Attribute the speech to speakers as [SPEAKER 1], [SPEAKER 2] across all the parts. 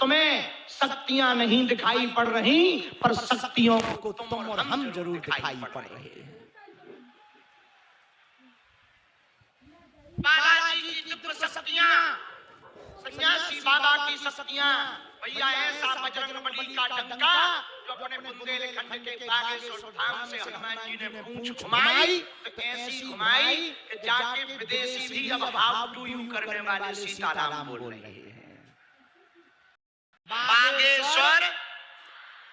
[SPEAKER 1] तुम्हें शक्तियां नहीं दिखाई पड़ रही, पर शक्तियों को तुम और हम जरूर दिखाई पड़ रहे हैं। बालाजी की दिव्य शक्तियां, सन्यासी बाबा की शक्तियां, भैया ऐसा बजरंगबली का डंका जो अपने बुंदेलखंड के बागेश्वर धाम से हनुमान जी ने पूंछ घुमाई, तो ऐसी घुमाई कि जाके विदेशी भी अब हाउ टू यू करने वाले सीताराम बोल रहे हैं। बागेश्वर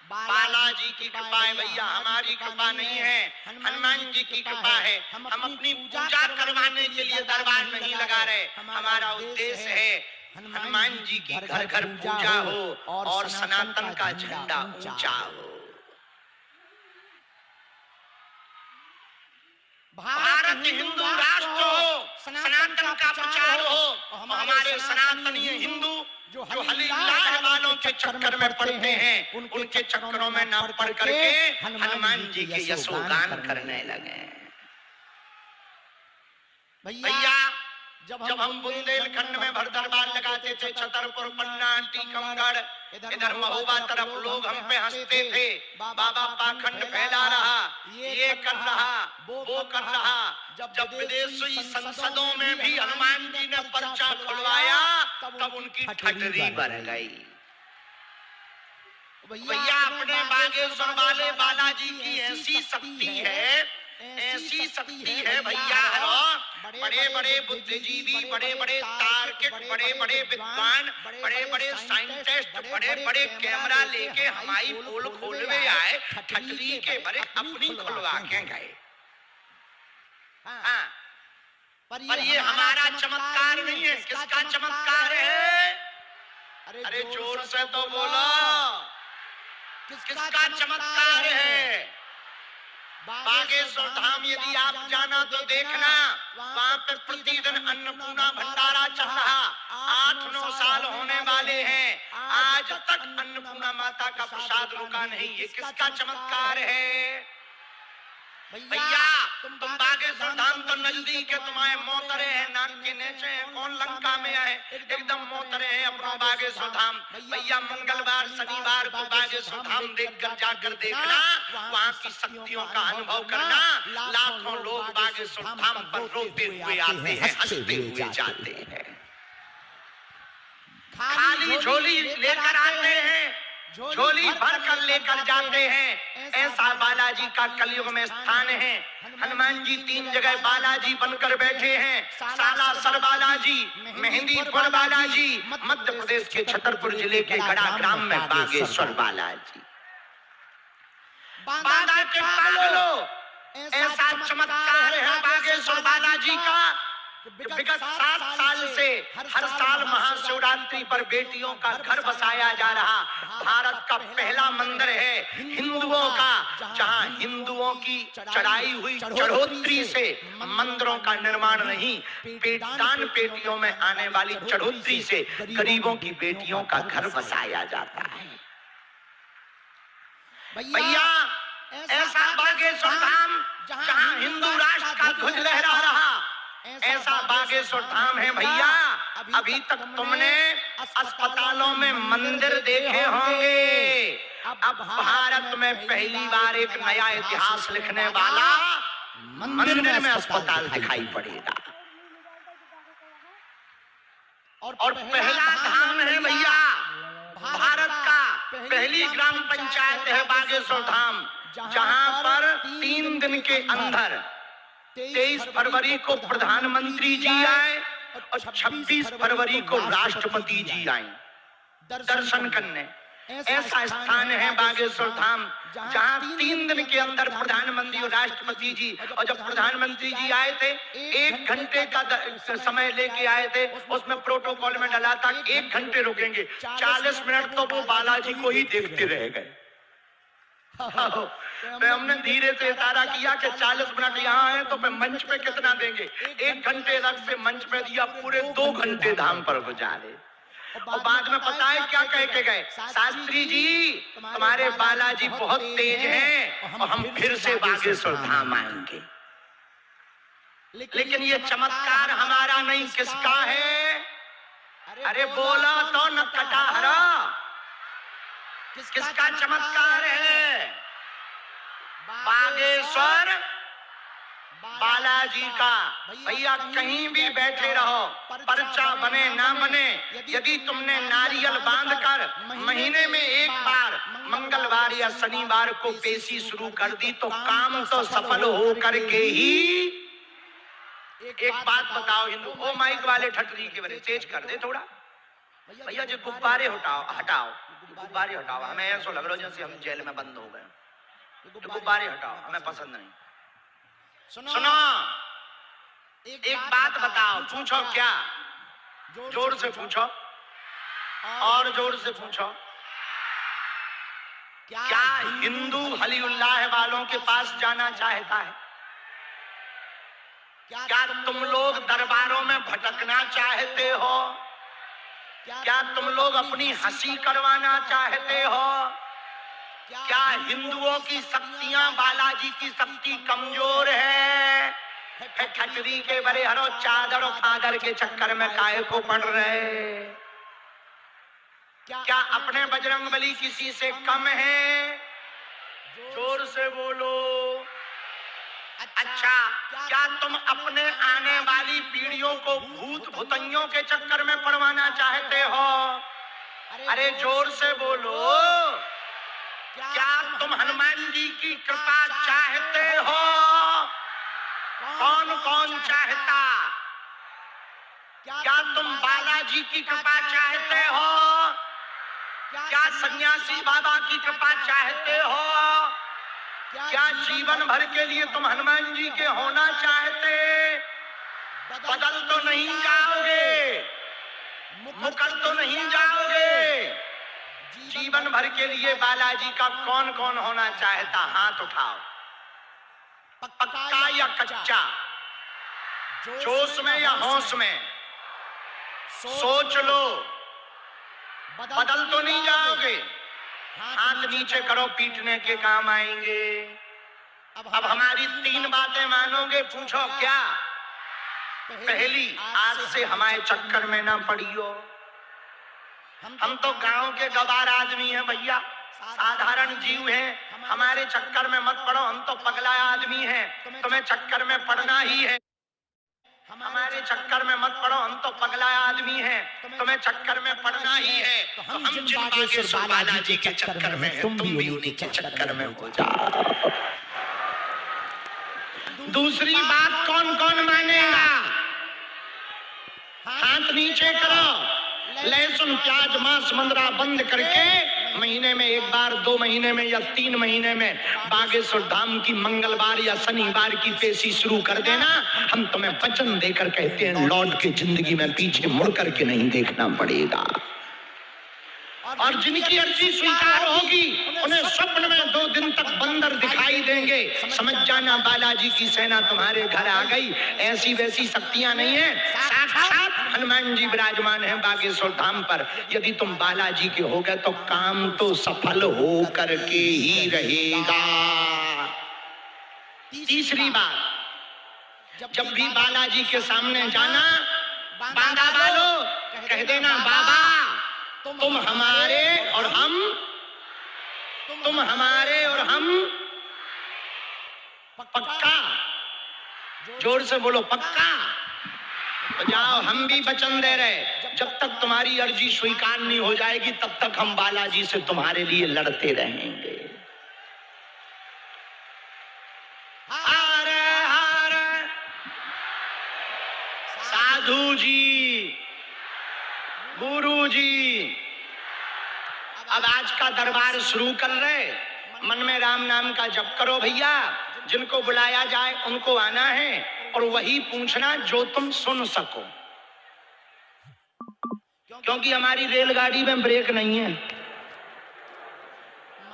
[SPEAKER 1] बालाजी की कृपा है भैया, हमारी कृपा नहीं है, हनुमान जी की कृपा है। हम अपनी पूजा करवाने के लिए दरबार नहीं लगा रहे, हमारा उद्देश्य है हनुमान जी की घर घर पूजा हो और सनातन का झंडा ऊंचा हो। भारत हिंदू राष्ट्र हो, सनातन का प्रचार हो, और हमारे सनातनीय हिंदू जो हलीलाह वालों के चक्कर में पड़ते हैं, उनके चक्करों में न पड़ करके हनुमान जी के यशोगान करने लगे। भैया जब हम बुंदेलखंड में भर दरबार लगाते थे, छतरपुर, पन्ना, टीकमगढ़, इधर महोबा तरफ लोग हम पे हंसते थे, बाबा पाखंड फैला रहा, ये कर रहा, वो कर रहा। जब विदेशी संसदों में भी हनुमान जी ने पर्चा खुलवाया, तब उनकी ठटरी बढ़ गई। भैया अपने बागेश्वर वाले बालाजी की ऐसी शक्ति है, ऐसी शक्ति है भैया, बड़े बड़े बुद्धिजीवी, बड़े बड़े तार्किक, बड़े बड़े विद्वान, बड़े बड़े साइंटिस्ट, बड़े बड़े कैमरा लेके हमारी पोल खोलवे आए, ठटरी के बड़े अपनी खुलवा के गए। हाँ, पर ये हमारा चमत्कार नहीं है। किसका चमत्कार है? अरे जोर से तो बोलो, किसका चमत्कार है? बागेश्वर धाम यदि आप जाना तो देखना, वहाँ पे प्रतिदिन अन्नपूर्णा भंडारा चल रहा, 8-9 साल होने वाले हैं, आज तक अन्नपूर्णा माता का प्रसाद रुका नहीं। ये किसका चमत्कार है? भैया तुम बागेश्वर धाम तो नजदीक है, तुम्हारे मोतरे हैं, नाक के नीचे है, कौन लंका में है, एकदम मोतरे हैं अपना बागेश्वर धाम। भैया मंगलवार शनिवार को बागेश्वर धाम देखकर जाकर देखना, वहाँ की शक्तियों का अनुभव करना। लाखों लोग बागेश्वर धाम पर रोते हुए आते हैं, हंसते हुए जाते हैं, खाली झोली लेकर आते हैं, झोली भर कर लेकर जाते हैं। ऐसा बालाजी का कलयुग में स्थान है। हनुमान जी 3 जगह बालाजी बनकर बैठे हैं, सालासर बालाजी, मेहंदीपुर बालाजी, मध्य प्रदेश के छतरपुर जिले के गढ़ा ग्राम में बागेश्वर बालाजी। बाबा के पागलो, ऐसा चमत्कार है बागेश्वर बालाजी का। विगत 7 साल से हर साल महाशिवरात्रि पर बेटियों का घर बसाया जा रहा। भारत का पहला मंदिर है हिंदुओं का, जहां हिंदुओं की चढ़ाई हुई चढ़ोतरी से मंदिरों का निर्माण नहीं, दान पेटियों में आने वाली चढ़ोतरी से गरीबों की बेटियों का घर बसाया जाता है। भैया ऐसा बागेश्वर धाम जहां हिंदू राष्ट्र का ध्वज लहरा रहा, ऐसा बागेश्वर धाम है भैया। अभी तक तुमने अस्पतालों में मंदिर देखे होंगे, अब भारत में पहली बार एक नया इतिहास लिखने वाला मंदिर में अस्पताल दिखाई पड़ेगा। और पहला धाम है भैया, भारत का पहली ग्राम पंचायत है बागेश्वर धाम, जहां पर 3 दिन के अंदर 23 फरवरी को प्रधानमंत्री जी आए और 26 फरवरी को राष्ट्रपति जी आए दर्शन करने। ऐसा स्थान है बागेश्वर धाम, जहां 3 दिन के अंदर प्रधानमंत्री और राष्ट्रपति जी, और जब प्रधानमंत्री जी आए थे 1 घंटे का समय लेके आए थे, उसमें प्रोटोकॉल में डला था 1 घंटे रुकेंगे, 40 मिनट तो वो बालाजी को ही देखते रह गए। तो हमने धीरे से इशारा किया कि 40 मिनट यहाँ है तो मंच पे कितना देंगे, 1 घंटे अलग से मंच पे दिया, पूरे 2 घंटे धाम पर गुजारे। और बाद में पता है क्या कह के गए, शास्त्री जी तुम्हारे बालाजी बहुत तेज हैं और हम फिर से बागेश्वर धाम आएंगे। लेकिन ये चमत्कार हमारा नहीं, किसका है? अरे बोला तो न कटाहरा, किसका चमत्कार है? बागेश्वर बालाजी का। भैया कहीं भी बैठे रहो, पर्चा बने ना बने, यदि तुमने नारियल बांधकर महीने में एक बार मंगलवार या शनिवार को पेशी शुरू कर दी तो काम तो सफल हो करके ही। एक बात बताओ हिंदू, ओ माइक वाले ठटरी के बड़े तेज कर दे थोड़ा। भैया जो गुब्बारे हटाओ गुब्बारे हटाओ। हमें ऐसा लग रहा है जैसे हम जेल में बंद हो गए। गुब्बारे हटाओ, हमें पसंद नहीं। सुनो, एक बात बताओ, पूछो क्या? जोर से पूछो और जोर से पूछो। क्या हिंदू हलीउल्लाह वालों के पास जाना चाहता है? क्या तुम लोग दरबारों में भटकना चाहते हो? क्या तुम लोग अपनी हंसी करवाना चाहते हो? क्या हिंदुओं की शक्तियां, बालाजी की शक्ति कमजोर है? खचरी के बड़े हरो चादर और फादर के चक्कर में काहे को पड़ रहे? क्या अपने बजरंगबली किसी से कम है? जोर से बोलो। अच्छा, क्या तुम अपने आने वाली पीढ़ियों को भूत भूतइयों के चक्कर में पड़वाना चाहते हो? अरे जोर से बोलो। क्या तुम हनुमान जी की कृपा चाहते हो? कौन कौन चाहता? क्या तुम बालाजी की कृपा चाहते हो? क्या सन्यासी बाबा की कृपा चाहते हो? क्या जीवन भर के लिए तुम हनुमान जी के होना चाहते? बदल तो नहीं जाओगे, मुकर तो नहीं जाओगे। जीवन भर के लिए बालाजी का कौन कौन होना चाहता? हाथ उठाओ। पक्का या कच्चा? जोश में या होश में? सोच लो। बदल तो नहीं जाओगे? हाथ नीचे करो, पीटने के काम आएंगे। अब हमारी 3 बातें मानोगे? पूछो क्या? पहली, आज से हमारे चक्कर में ना पड़ियो। हम तो गांव के गवार आदमी हैं भैया, साधारण जीव हैं, हमारे चक्कर में मत पड़ो। हम तो पगला आदमी हैं, तुम्हें चक्कर में पड़ना ही है। हमारे चक्कर में मत पड़ो, हम तो पगला आदमी हैं, तुम्हें चक्कर में पड़ना ही है। तो हम जिन बागेश्वर बालाजी के चक्कर में हैं, तुम भी उन्हीं के चक्कर में हो जाओ। दूसरी बात कौन कौन मानेगा? हाथ नीचे करो। लहसुन प्याज मांस मंदरा बंद करके महीने में एक बार, 2 महीने में या 3 महीने में बागेश्वर धाम की मंगलवार या शनिवार की पेशी शुरू कर देना। हम तुम्हें वचन देकर कहते हैं, लौट के जिंदगी में पीछे मुड़ करके नहीं देखना पड़ेगा। और जिनकी अर्जी स्वीकार होगी उन्हें स्वप्न में 2 दिन तक बंदर दिखाई देंगे। समझ जाना बालाजी की सेना तुम्हारे घर आ गई। ऐसी वैसी शक्तियां नहीं है, साक्षात हनुमान जी विराजमान हैं बागेश्वर धाम पर। यदि तुम बालाजी के हो गए तो काम तो सफल हो करके ही रहेगा। तीसरी बात, जब भी बालाजी के सामने जाना, बांधा बालो कह देना, बाबा तुम हमारे और हम, तुम हमारे और हम पक्का। जोर से बोलो पक्का। तो जाओ, हम भी वचन दे रहे, जब तक तुम्हारी अर्जी स्वीकार नहीं हो जाएगी तब तक हम बालाजी से तुम्हारे लिए लड़ते रहेंगे। हरे हरे साधु जी, गुरु जी, अब आज का दरबार शुरू कर रहे। मन में राम नाम का जप करो भैया। जिनको बुलाया जाए उनको आना है और वही पूछना जो तुम सुन सको, क्योंकि हमारी रेलगाड़ी में ब्रेक नहीं है।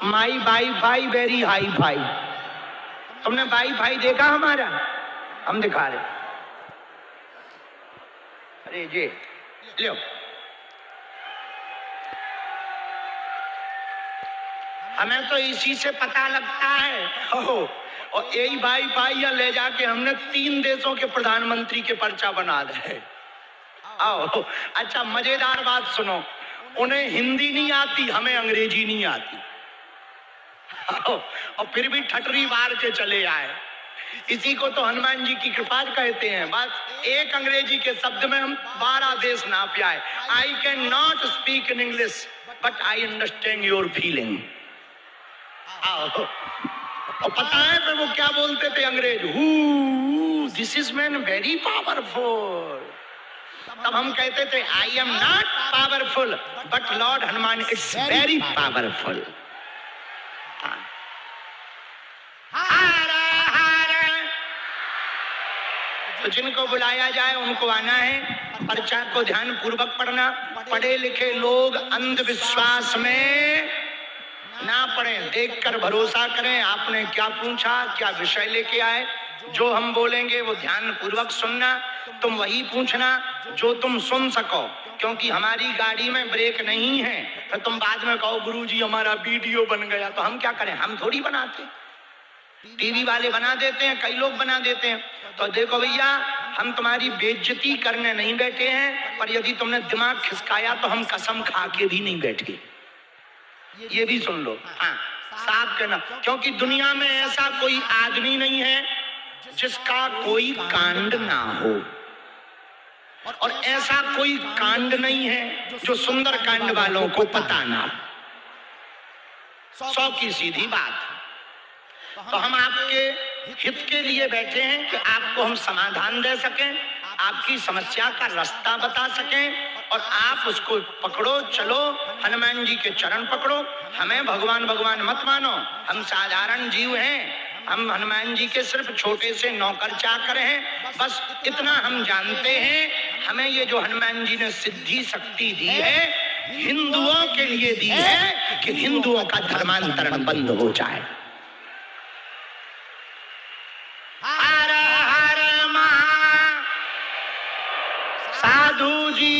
[SPEAKER 1] माई वाईफाई वेरी हाई फाई। तुमने वाईफाई देखा हमारा? हम दिखा रहे। अरे जी लो, हमें तो इसी से पता लगता है। और यही वाईफाई ले जाके हमने 3 देशों के प्रधानमंत्री के पर्चा बना दे। आओ, अच्छा मजेदार बात सुनो। उन्हें हिंदी नहीं आती, हमें अंग्रेजी नहीं आती। और फिर भी ठटरी मार के चले आए। इसी को तो हनुमान जी की कृपा कहते हैं। बस एक अंग्रेजी के शब्द में हम 12 देश नाप आए। I can not speak in English but I understand your feeling. और पता है फिर वो क्या बोलते थे अंग्रेज? This is man very powerful. तब हम कहते थे I am not powerful but Lord Hanuman it's very powerful. तो जिनको बुलाया जाए उनको आना है। पर्चा को ध्यान पूर्वक पढ़ना। पढ़े लिखे लोग अंधविश्वास में ना पढ़े, देखकर भरोसा करें। आपने क्या पूछा, क्या विषय लेके आए, जो हम बोलेंगे वो ध्यान पूर्वक सुनना। तुम वही पूछना जो तुम सुन सको, क्योंकि हमारी गाड़ी में ब्रेक नहीं है। तो तुम बाद में कहो गुरुजी हमारा वीडियो बन गया, तो हम क्या करें? हम थोड़ी बनाते, टीवी वाले बना देते हैं, कई लोग बना देते हैं। तो देखो भैया, हम तुम्हारी बेइज्जती करने नहीं बैठे हैं, पर यदि तुमने दिमाग खिसकाया तो हम कसम खा के भी नहीं बैठे। ये भी सुन लो। हाँ, साफ कहना, क्योंकि दुनिया में ऐसा कोई आदमी नहीं है जिसका कोई कांड ना हो, और ऐसा कोई कांड नहीं है जो सुंदर कांड वालों को पता ना हो। 100 की सीधी बात। तो हम आपके हित के लिए बैठे हैं कि आपको हम समाधान दे सकें, आपकी समस्या का रास्ता बता सकें, और आप उसको पकड़ो, चलो। हनुमान जी के चरण पकड़ो। हमें भगवान भगवान मत मानो, हम साधारण जीव हैं। हम हनुमान जी के सिर्फ छोटे से नौकर चाकर हैं। बस इतना हम जानते हैं, हमें ये जो हनुमान जी ने सिद्धि शक्ति दी है, हिंदुओं के लिए दी है कि हिंदुओं का धर्मांतरण बंद हो जाए। साधु जी,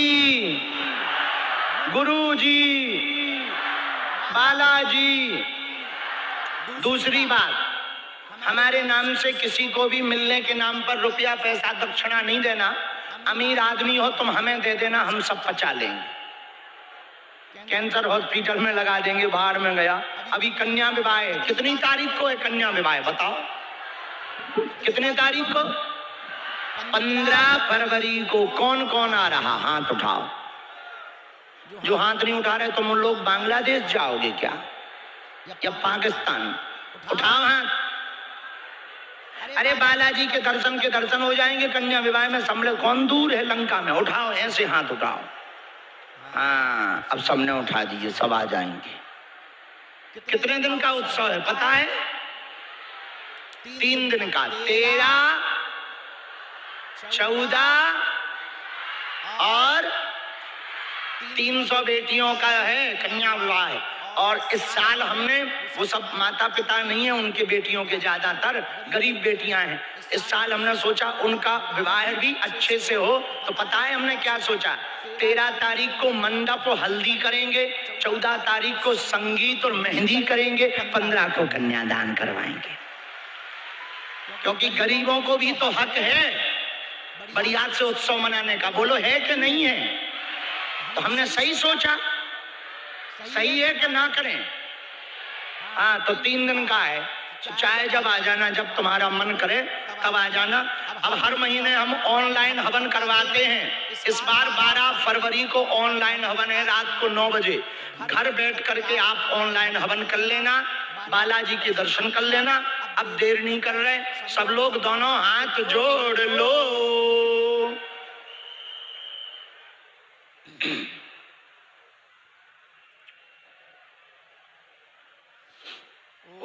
[SPEAKER 1] गुरु जी, बालाजी। दूसरी बात, हमारे नाम से किसी को भी मिलने के नाम पर रुपया पैसा दक्षिणा नहीं देना। अमीर आदमी हो तुम हमें दे देना, हम सब पचा लेंगे। कैंसर हॉस्पिटल में लगा देंगे, बाहर में गया। अभी कन्या विवाह है, कितनी तारीख को है कन्या विवाह? बताओ कितने तारीख को? 15 फरवरी को। कौन कौन आ रहा? हाथ उठाओ। जो हाथ नहीं उठा रहे तुम उन लोग बांग्लादेश जाओगे क्या या पाकिस्तान? उठाओ हाथ। अरे बालाजी के दर्शन हो जाएंगे कन्या विवाह में सम्मिलित। कौन दूर है लंका में? उठाओ, ऐसे हाथ उठाओ। हाँ, अब सबने उठा दिए, सब आ जाएंगे। कितने दिन का उत्सव है पता है? 3 दिन का। 13, 14 और 300 बेटियों का है कन्या विवाह है। और इस साल हमने, वो सब माता पिता नहीं है उनके बेटियों के, ज्यादातर गरीब बेटियां हैं। इस साल हमने सोचा उनका विवाह भी अच्छे से हो। तो पता है हमने क्या सोचा? 13 तारीख को मंडप हल्दी करेंगे, 14 तारीख को संगीत और मेहंदी करेंगे, 15 को कन्यादान करवाएंगे। क्योंकि गरीबों को भी तो हक है बढ़िया से उत्सव मनाने का। बोलो है कि नहीं है? तो हमने सही सोचा, सही है कि ना करें? हाँ, तो 3 दिन का है। चाहे जब आ जाना, जब तुम्हारा मन करे तब आ जाना। अब हर महीने हम ऑनलाइन हवन करवाते हैं। इस बार 12 फरवरी को ऑनलाइन हवन है, रात को 9 बजे। घर बैठ करके आप ऑनलाइन हवन कर लेना, बालाजी के दर्शन कर लेना। अब देर नहीं कर रहे, सब लोग दोनों हाथ जोड़ लो।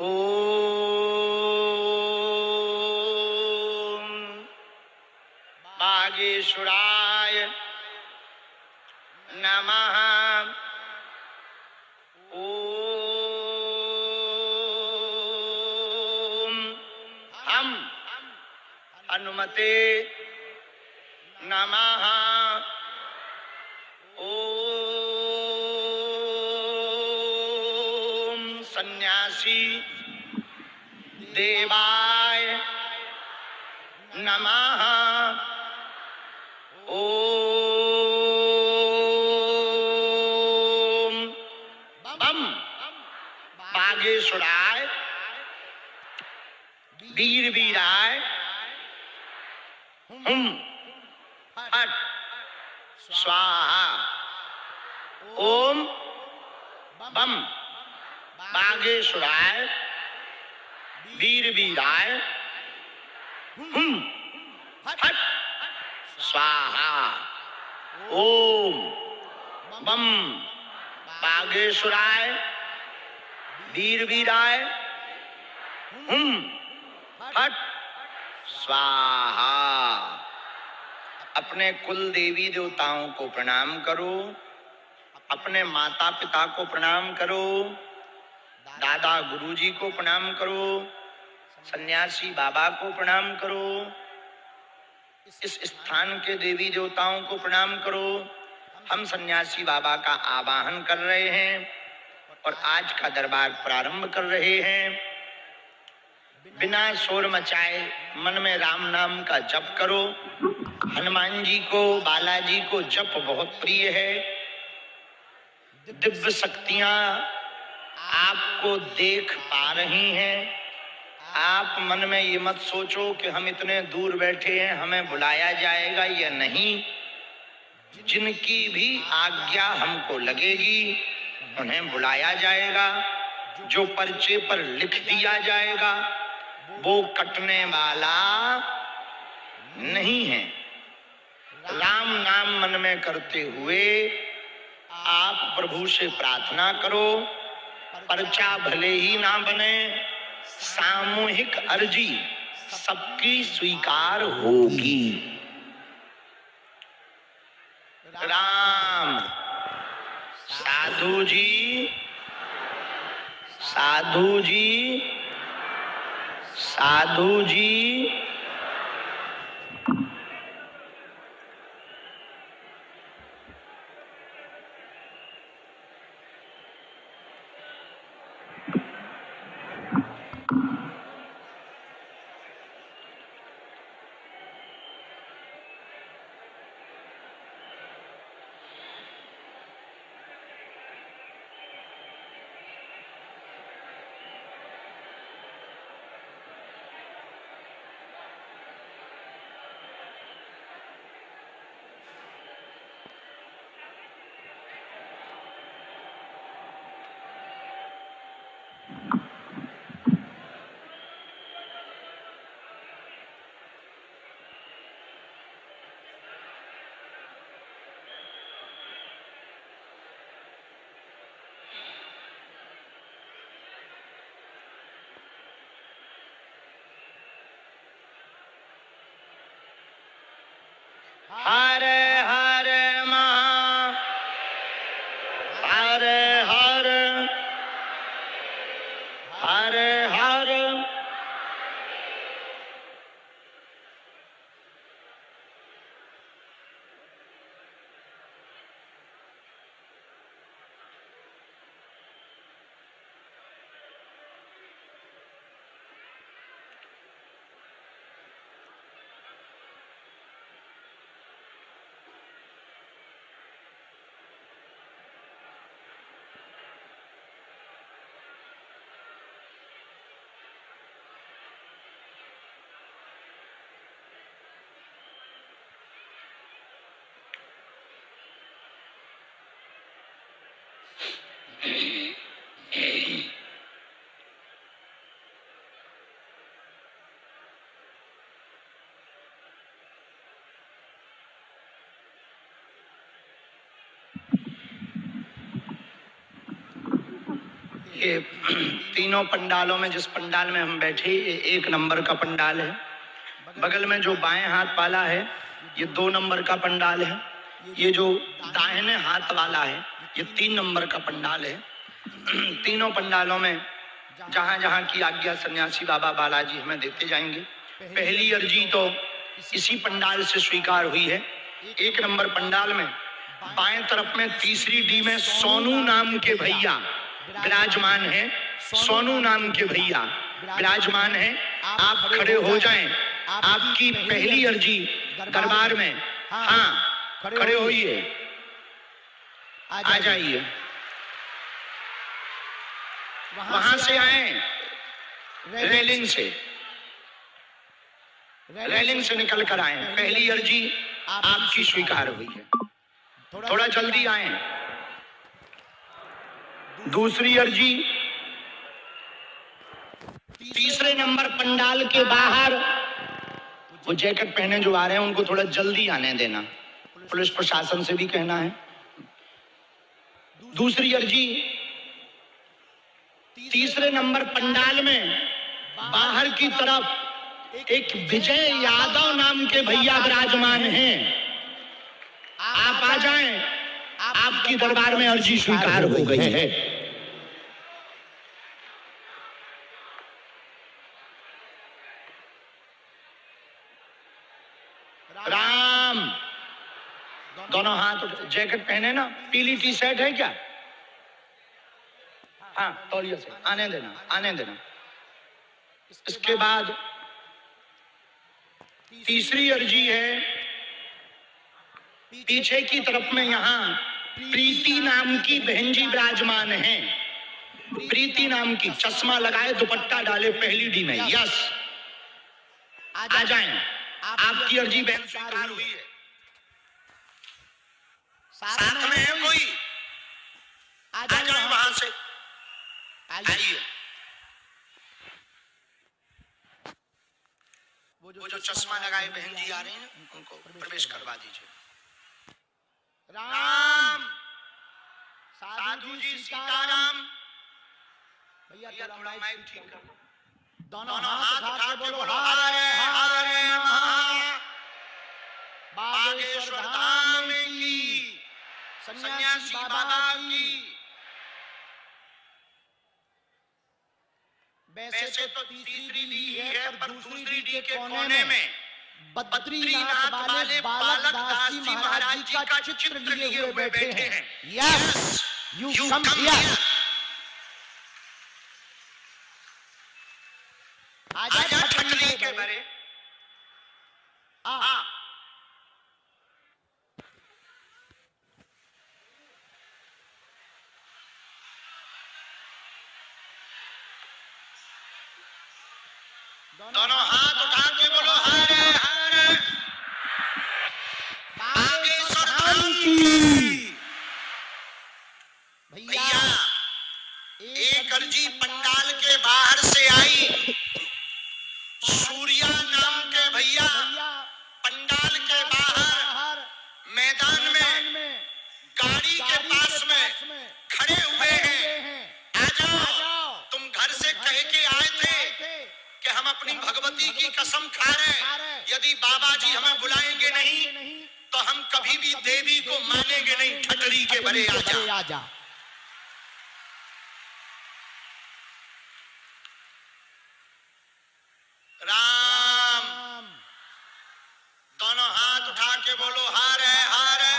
[SPEAKER 1] ओम बागेश्वराय नमः। ओम हम हनुमते नमः। ओम सन्यासी देवाय नमः। ओम बम बागेश्वराय वीर वीराय हुम फट स्वाहा। ओम बम बागेश्वराय वीर वीराय हुम फट स्वाहा। ओम बम बागेश्वराय वीर वीराय हुम फट स्वाहा। अपने कुल देवी देवताओं को प्रणाम करो, अपने माता पिता को प्रणाम करो, दादा गुरुजी को प्रणाम करो, सन्यासी बाबा को प्रणाम करो, इस स्थान के देवी देवताओं को प्रणाम करो। हम सन्यासी बाबा का आवाहन कर रहे हैं और आज का दरबार प्रारंभ कर रहे हैं। बिना शोर मचाए मन में राम नाम का जप करो। हनुमान जी को, बालाजी को जप बहुत प्रिय है। दिव्य शक्तियां आपको देख पा रही हैं। आप मन में ये मत सोचो कि हम इतने दूर बैठे हैं, हमें बुलाया जाएगा या नहीं। जिनकी भी आज्ञा हमको लगेगी उन्हें बुलाया जाएगा। जो पर्चे पर लिख दिया जाएगा वो कटने वाला नहीं है। राम नाम मन में करते हुए आप प्रभु से प्रार्थना करो। पर्चा भले ही ना बने, सामूहिक अर्जी सबकी स्वीकार होगी। राम साधु जी, साधु जी, साधु जी। हरे हरे महा हरे हरे हरे हरे। ये तीनों पंडालों में जिस पंडाल में हम बैठे ये 1 नंबर का पंडाल है। बगल में जो बाएं हाथ वाला है ये 2 नंबर का पंडाल है। ये जो दाहिने हाथ वाला है ये 3 नंबर का पंडाल है। तीनों पंडालों में जहां जहां की आज्ञा सन्यासी बाबा बालाजी हमें देते जाएंगे। पहली अर्जी तो इसी पंडाल से स्वीकार हुई है। 1 नंबर पंडाल में बाएं तरफ में तीसरी डी में सोनू नाम के भैया विराजमान है। सोनू नाम के भैया विराजमान है। आप खड़े हो जाएं। आपकी पहली अर्जी दरबार में, हाँ खड़े होइए, आ जाइए। वहां से आए रेलिंग से निकल कर आए। पहली अर्जी आपकी स्वीकार हुई है, थोड़ा जल्दी आए। दूसरी अर्जी, तीसरे नंबर पंडाल के बाहर वो जैकेट पहने जो आ रहे हैं उनको थोड़ा जल्दी आने देना, पुलिस प्रशासन से भी कहना है। दूसरी अर्जी, तीसरे नंबर पंडाल में बाहर की तरफ एक विजय यादव नाम के भैया विराजमान हैं, आप आ जाएं, आपकी दरबार में अर्जी स्वीकार हो गई है। राम, दोनों हाथ, जैकेट पहने ना, पीली टी शर्ट है क्या? हाँ, तौलिया से आने देना। इसके बाद तीसरी अर्जी है, पीछे की तरफ में यहाँ प्रीति नाम की बहन जी विराजमान हैं। प्रीति नाम की, चश्मा लगाए, दुपट्टा डाले, पहली डी में। यस, आ जाएं, आपकी अर्जी बहन स्वीकार हुई है। साथ में है कोई? आ जाए वहां से, आइए। वो जो चश्मा लगाए बहन जी आ रही हैं, उनको प्रवेश करवा दीजिए। राम, साधु जी सीताराम। भैया थोड़ा माइक ठीक कर। दोनों हाथ उठा के बोलो हरे हरे बागेश्वर धाम की, सन्यासी बाबा की। वैसे तो तीसरी डी है, पर दूसरी डी के कोने में बद्रीनाथ वाले बालक दास जी महाराज जी का चित्र लिए हुए बैठे हैं। Yes, you come here. आजा ठंडी के बरे। दोनों हाथ उठा के बोलो हरे हरे बागेश्वर धाम की। भैया एक अर्जी पंडाल के बाहर से आई। सूर्या नाम के भैया पंडाल के बाहर मैदान में गाड़ी के पास में खड़े हुए हैं। आ जाओ, तुम घर से कह के आए थे कि हम अपनी भगवती की कसम खा रहे, यदि बाबा जी हमें बुलाएंगे नहीं तो हम कभी भी देवी को मानेंगे नहीं। ठटरी के बरे आजा। राम, दोनों हाथ उठा के बोलो हरे हरे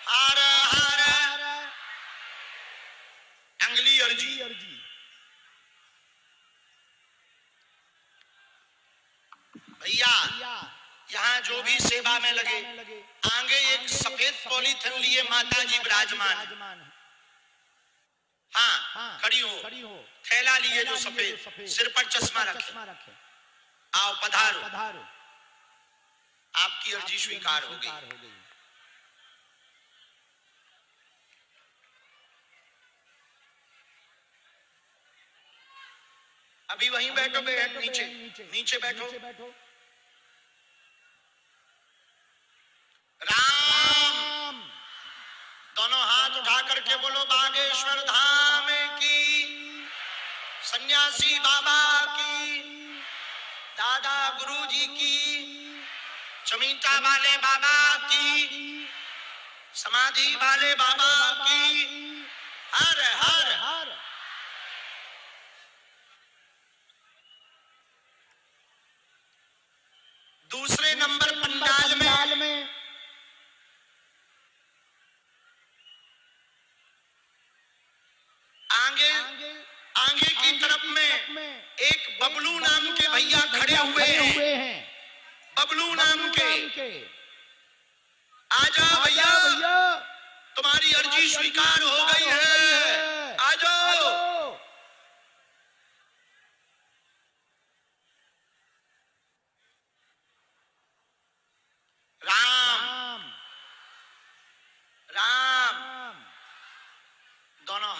[SPEAKER 1] हरे हरे। अंगली अर्जी, भैया यहाँ जो भी सेवा में लगे, आगे एक सफेद पॉलीथिन लिए माता जी विराजमान। हाँ, खड़ी हो, थैला लिए जो सफेद, सिर पर चश्मा रखे। आओ पधारो, आपकी अर्जी स्वीकार हो गई। अभी वहीं बैठो, नीचे बैठो। राम, दोनों हाथ उठा करके बोलो बागेश्वर धाम की, सन्यासी बाबा की, दादा गुरुजी की, चमीटा वाले बाबा की, समाधि वाले बाबा की। हर हर हर। दूसरे नंबर पंडाल में आगे की तरफ में एक बबलू नाम के भैया खड़े हुए हैं। बबलू नाम के, आजा भैया, तुम्हारी अर्जी स्वीकार हो गई है। आजा।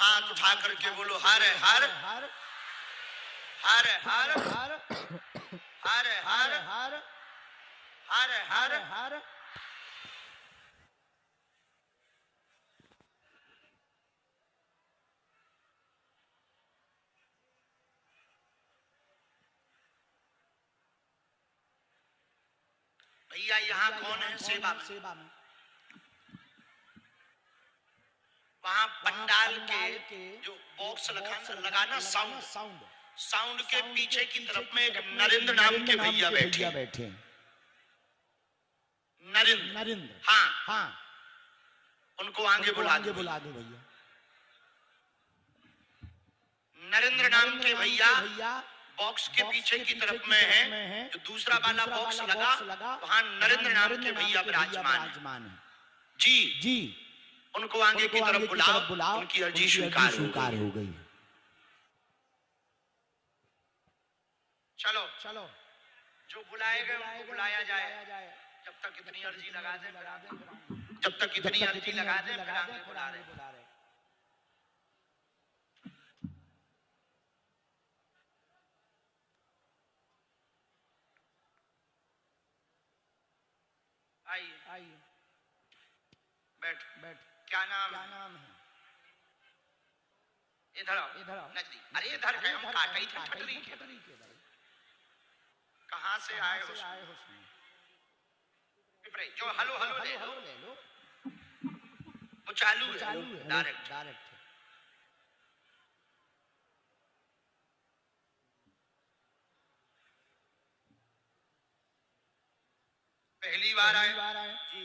[SPEAKER 1] हाथ उठा करके बोलो हर हर हर हर हर हर हर हर हर हर हर। भैया यहाँ कौन है सेवा में? वहां पंडाल के जो बॉक्स लगाना साउंड के पीछे की तरफ में एक नरेंद्र नाम के भैया बैठे। नरेंद्र हाँ हाँ, उनको आगे बुला दो भैया। नरेंद्र नाम के भैया बॉक्स के पीछे की तरफ में है। जो दूसरा वाला बॉक्स लगा वहां नरेंद्र नाम के भैया विराजमान है। जी जी, उनको आगे की तरफ बुलाओ, उनकी अर्जी स्वीकार हो गई। चलो चलो, जो बुलाए गए उनको बुलाया जाए। जब तक इतनी अर्जी लगा दे, जब तक इतनी अर्जी लगा दे फिर आगे बुला रहे। आइए बैठ। क्या नाम है? इधर आओ नजदीक। अरे इधर है, हम काटई ठटरी के। कहां से आए हो? जो हेलो ले लो, वो चालू है डायरेक्ट। पहली बार आए जी।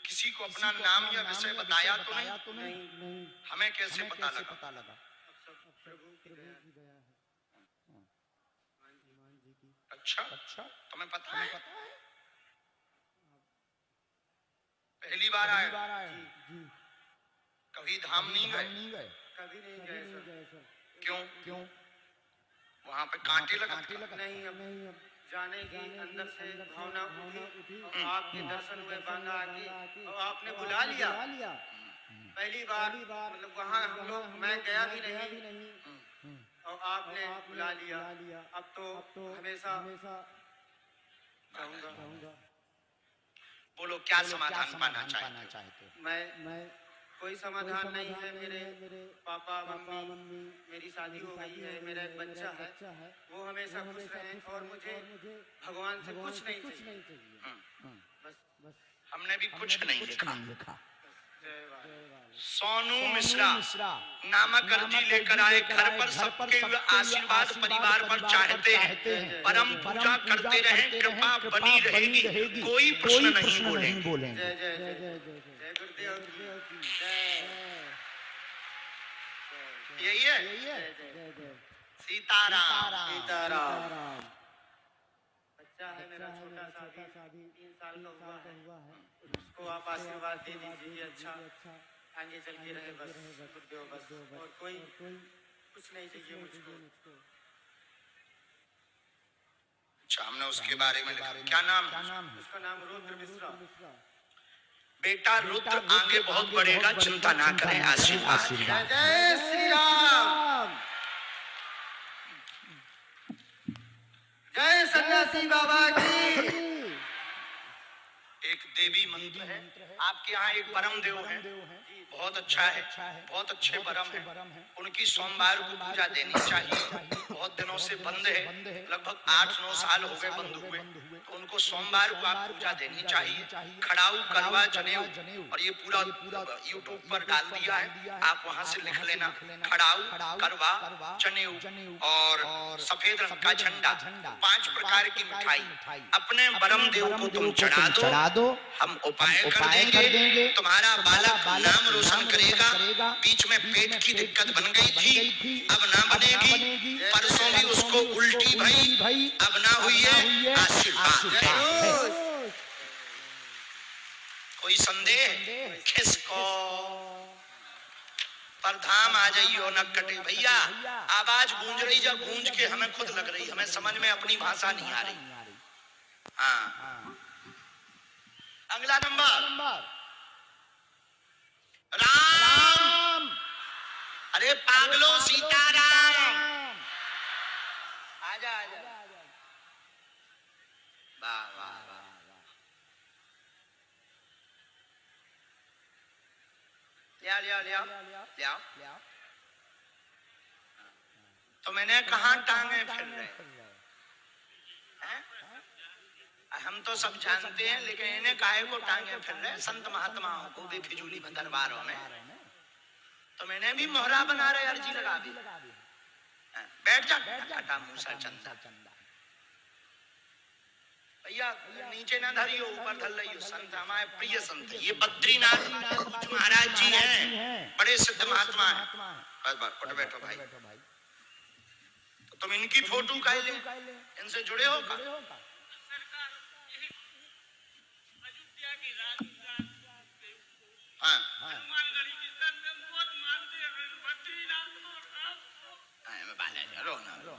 [SPEAKER 1] किसी को अपना नाम या विषय बताया तो नहीं? हमें कैसे पता लगा? अच्छा, तुम्हें पता है? पहली बार आए जी। कभी धाम नहीं गए? कभी नहीं गए सर। क्यों? वहाँ पे कांटे लगा? नहीं, अब जाने की अंदर से भावना उठी। आपके दर्शन हुए बांगा आके और आपने बुला लिया। पहली बार मतलब वहाँ हम लोग, मैं गया भी नहीं और आपने बुला लिया। अब तो हमेशा चाहूँगा। बोलो क्या समाधान पाना चाहते? मैं कोई समाधान नहीं है। मेरे पापा मम्मी, मेरी शादी हो गई है, मेरा एक बच्चा है, वो हमेशा खुश रहे और मुझे भगवान से कुछ नहीं चाहिए। बस हमने भी कुछ नहीं लिखा। सोनू मिश्रा नामक अर्जी लेकर आए। घर पर सबके आशीर्वाद परिवार पर चाहते हैं। परम पूजा करते रहें, कृपा बनी रहेगी, कोई प्रश्न नहीं बोलेंगे। जय जय जय जय जय गुरुदेव की जय। यही है। सीताराम। बच्चा है मेरा छोटा सा भी 3 साल का हुआ है। उसको आप आशीर्वाद दे दीजिए। अच्छा आगे चल के रहे बस गुरुदेव, बस और कोई कुछ नहीं चाहिए मुझको। अच्छा, हमने उसके बारे में लिखा। क्या नाम है? उसका नाम रुद्र मिश्रा। बेटा रुद्र आगे बहुत बढ़ेगा, चिंता ना करें, आशीर्वाद। जय श्री राम। जय सन्यासी बाबा की। एक देवी मंत्र है आपके यहाँ, एक परम देव है, बहुत अच्छा है, बहुत अच्छे परम है। उनकी सोमवार को पूजा देनी चाहिए। बहुत दिनों से बंद है, लगभग 8-9 साल हो गए बंद हुए, तो उनको सोमवार को आप पूजा देनी चाहिए। खड़ाऊ करवा जनेऊ, और ये पूरा यूट्यूब पर डाल दिया है, आप वहाँ से लिख लेना। खड़ाऊ करवा जनेऊ और सफेद रंग का झंडा, 5 प्रकार की मिठाई अपने परम देव को तुम चढ़ा दो। हम उपाय कर देंगे। तुम्हारा बालक नाम रोशन करेगा। बीच में पेट की दिक्कत बन गई थी, अब ना बनेगी। परसों भी उसको उल्टी भई, अब ना हुई है। आशीर्वाद। कोई संदेह किसको? पर धाम आ जाइयो न कटे भैया। आवाज गूंज रही, जब गूंज के हमें खुद लग रही, हमें समझ में अपनी भाषा नहीं आ रही। हाँ, अगला नंबर राम। अरे अरे पागलो सीताराम, आजा आजा। वाह वाह वाह, लिया लिया लिया लिया। तो मैंने कहा टांगे फिर रहे हैं? हम तो सब जानते हैं, लेकिन इन्हें काहे को टांगे फिर रहे संत महात्माओं को भी फिजूली में दरबारों में। तो मैंने भी मोहरा बना रहे, अर्जी लगा दी। बैठ जा खटा मूसा चंदा। भैया नीचे ना धरियो, ऊपर धर लियो। संत हमारे प्रिय संत, ये बद्रीनाथ महाराज जी हैं, बड़े सिद्ध महात्मा हैं। बस बस उठ बैठो भाई। तो तुम इनकी फोटो काहे ले, इनसे जुड़े हो का? हाँ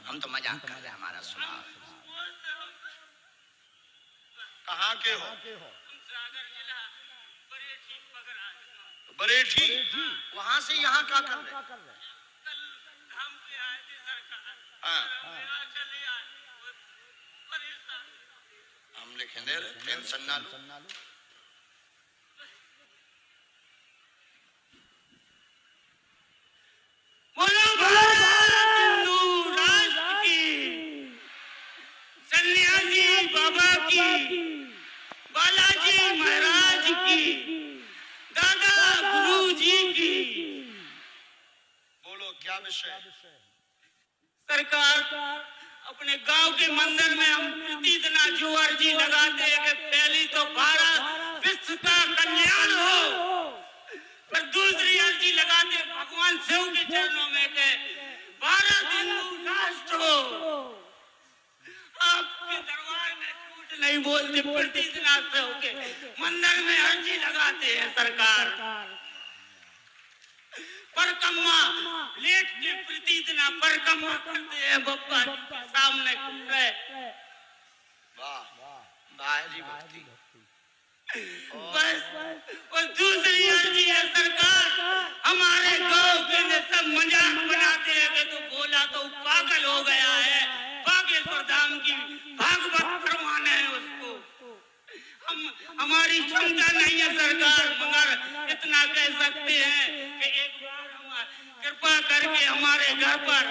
[SPEAKER 1] हम तो मजाक कर रहे हैं, हमारा स्वभाव। कहाँ के हो? बरेठी। वहां से यहाँ क्या कर रहे? हाँ हम लिखें दे रहे, टेंशन ना लो।
[SPEAKER 2] सन्यासी बाबा की, बालाजी महाराज की, दादा गुरु जी की।
[SPEAKER 1] बोलो क्या विषय?
[SPEAKER 2] सरकार, अपने गांव के मंदिर में हम प्रतिदिना जो अर्जी लगाते हैं कि पहली तो भारत विश्व का कल्याण हो, पर दूसरी अर्जी लगाते हैं भगवान शिव के चरणों में के भारत हिंदू राष्ट्र हो। आपके दरबार में झूठ नहीं बोलते, प्रतिदिना शिव के मंदिर में अर्जी लगाते हैं सरकार। परकम्मा लेट के प्रतिदिना परकम्मा करते हैं बप्पा के सामने।
[SPEAKER 1] वाह वाह जी भक्ति।
[SPEAKER 2] बस और दूसरी अर्जी है सरकार, हमारे गांव के सब मजाक बनाते हैं कि तो बोला तो पागल हो गया है, बागेश्वर धाम की भागवत करवाना है उसको। हमारी क्षमता नहीं है सरकार, मगर इतना कह सकते हैं कि एक बार कृपा करके हमारे घर पर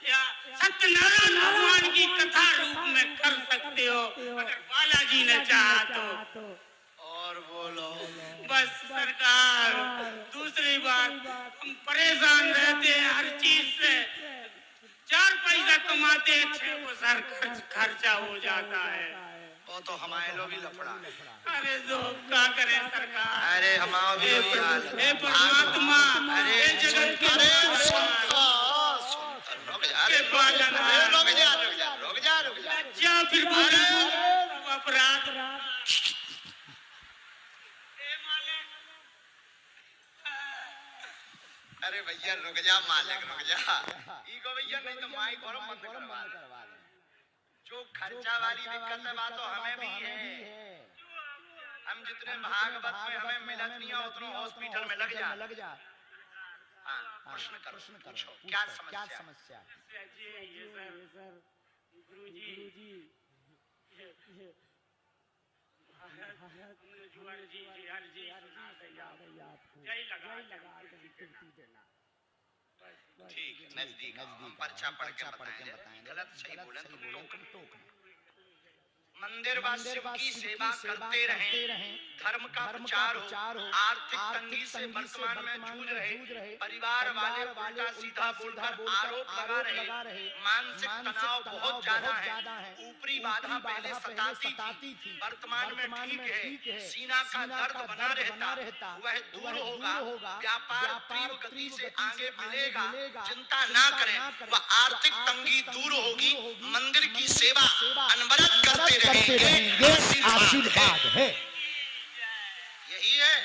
[SPEAKER 2] या सत्यनारायण भगवान की कथा रूप में कर सकते हो, अगर बालाजी ने चाहा तो।
[SPEAKER 1] और बोलो
[SPEAKER 2] बस सरकार, दूसरी बात, हम परेशान रहते हैं हर चीज से। 4 पैसा कमाते हैं, 6 को सर खर्चा हो जाता है।
[SPEAKER 1] वो तो हमारे लोग भी लफड़ा।
[SPEAKER 2] अरे जो क्या करें सरकार।
[SPEAKER 1] अरे हमारा भी यही हाल है।
[SPEAKER 2] हे परमात्मा,
[SPEAKER 1] अरे
[SPEAKER 2] जगत के
[SPEAKER 1] रुक जा।
[SPEAKER 2] क्या फिर अपराध?
[SPEAKER 1] अरे भैया रुक जा, मालिक रुक जा। इको भैया नहीं तो माइक और बंद करवा दे। जो खर्चा वाली दिक्कत है बात तो हमें भी है। हम जितने भागवत में हमें मिलत नहीं है उतने हॉस्पिटल में लग जा। हाँ प्रश्न करो, पूछो क्या समस्या?
[SPEAKER 2] ये सर गुरुजी
[SPEAKER 1] ठीक है, नजदीक हम पर्चा पढ़ के बताएं। गलत सही बोले तुम टोकना। मंदिर व शिव की सेवा करते रहें, धर्म का प्रचार हो, आर्थिक तंगी से वर्तमान में जूझ रहे परिवार वाले उल्टा सीधा बोलकर आरोप लगा रहे, मानसिक तनाव बहुत ज्यादा है, ऊपरी बाधा पहले सताती थी, वर्तमान में ठीक है, सीना का दर्द बना रहता, वह दूर होगा, व्यापार तीव्र गति से आगे बढ़ेगा, चिंता ना करें, वह आर्थिक तंगी दूर होगी, मंदिर की सेवा अनवरत करते रहेंगे, आशीर्वाद है। यही है,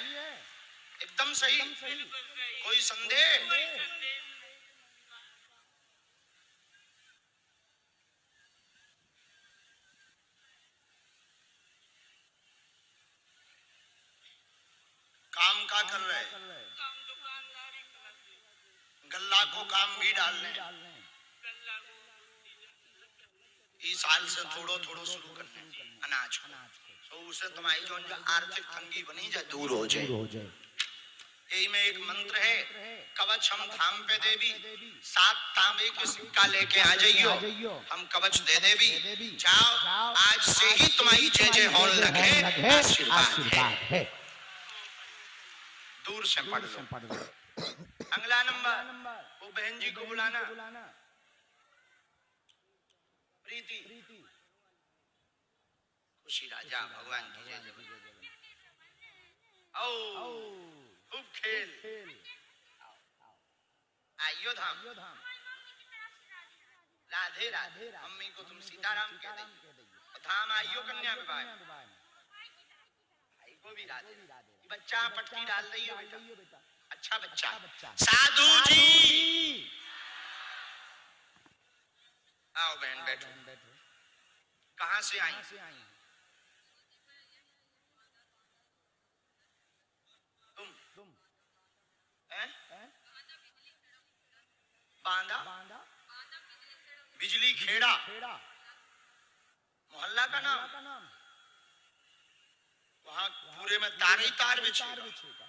[SPEAKER 1] एकदम सही, कोई संदेह? काम का कर रहे, गल्ला तंबाकू काम भी डाल लें, इस साल से थोड़ो थोड़ो शुरू करने अनाज को, तो उससे तुम्हारी जो आर्थिक तंगी बनी जाए दूर हो जाए। यही में एक मंत्र है, कवच हम धाम पे देवी, 7 तांबे के सिक्का लेके आ जाइयो, हम कवच दे देवी, जाओ आज से ही तुम्हारी जय जय होने लगे, आशीर्वाद है। दूर से पढ़ लो। अगला नंबर, वो बहन जी को बुलाना, प्रीति, खुशी राजा, भगवान की जय जय। आओ खूब खेल, आइयो धाम, राधे राधे, मम्मी को तुम सीताराम कह दो, धाम आइयो कन्या विवाह, भाई को भी राधे। बच्चा पटकी डाल रही हो बेटा, अच्छा बच्चा। साधु जी आओ बहन बैठो, कहाँ से आई? तुम बांदा बिजली खेड़ा मोहल्ला का नाम, वहाँ पूरे में तार ही तार बिछेगा।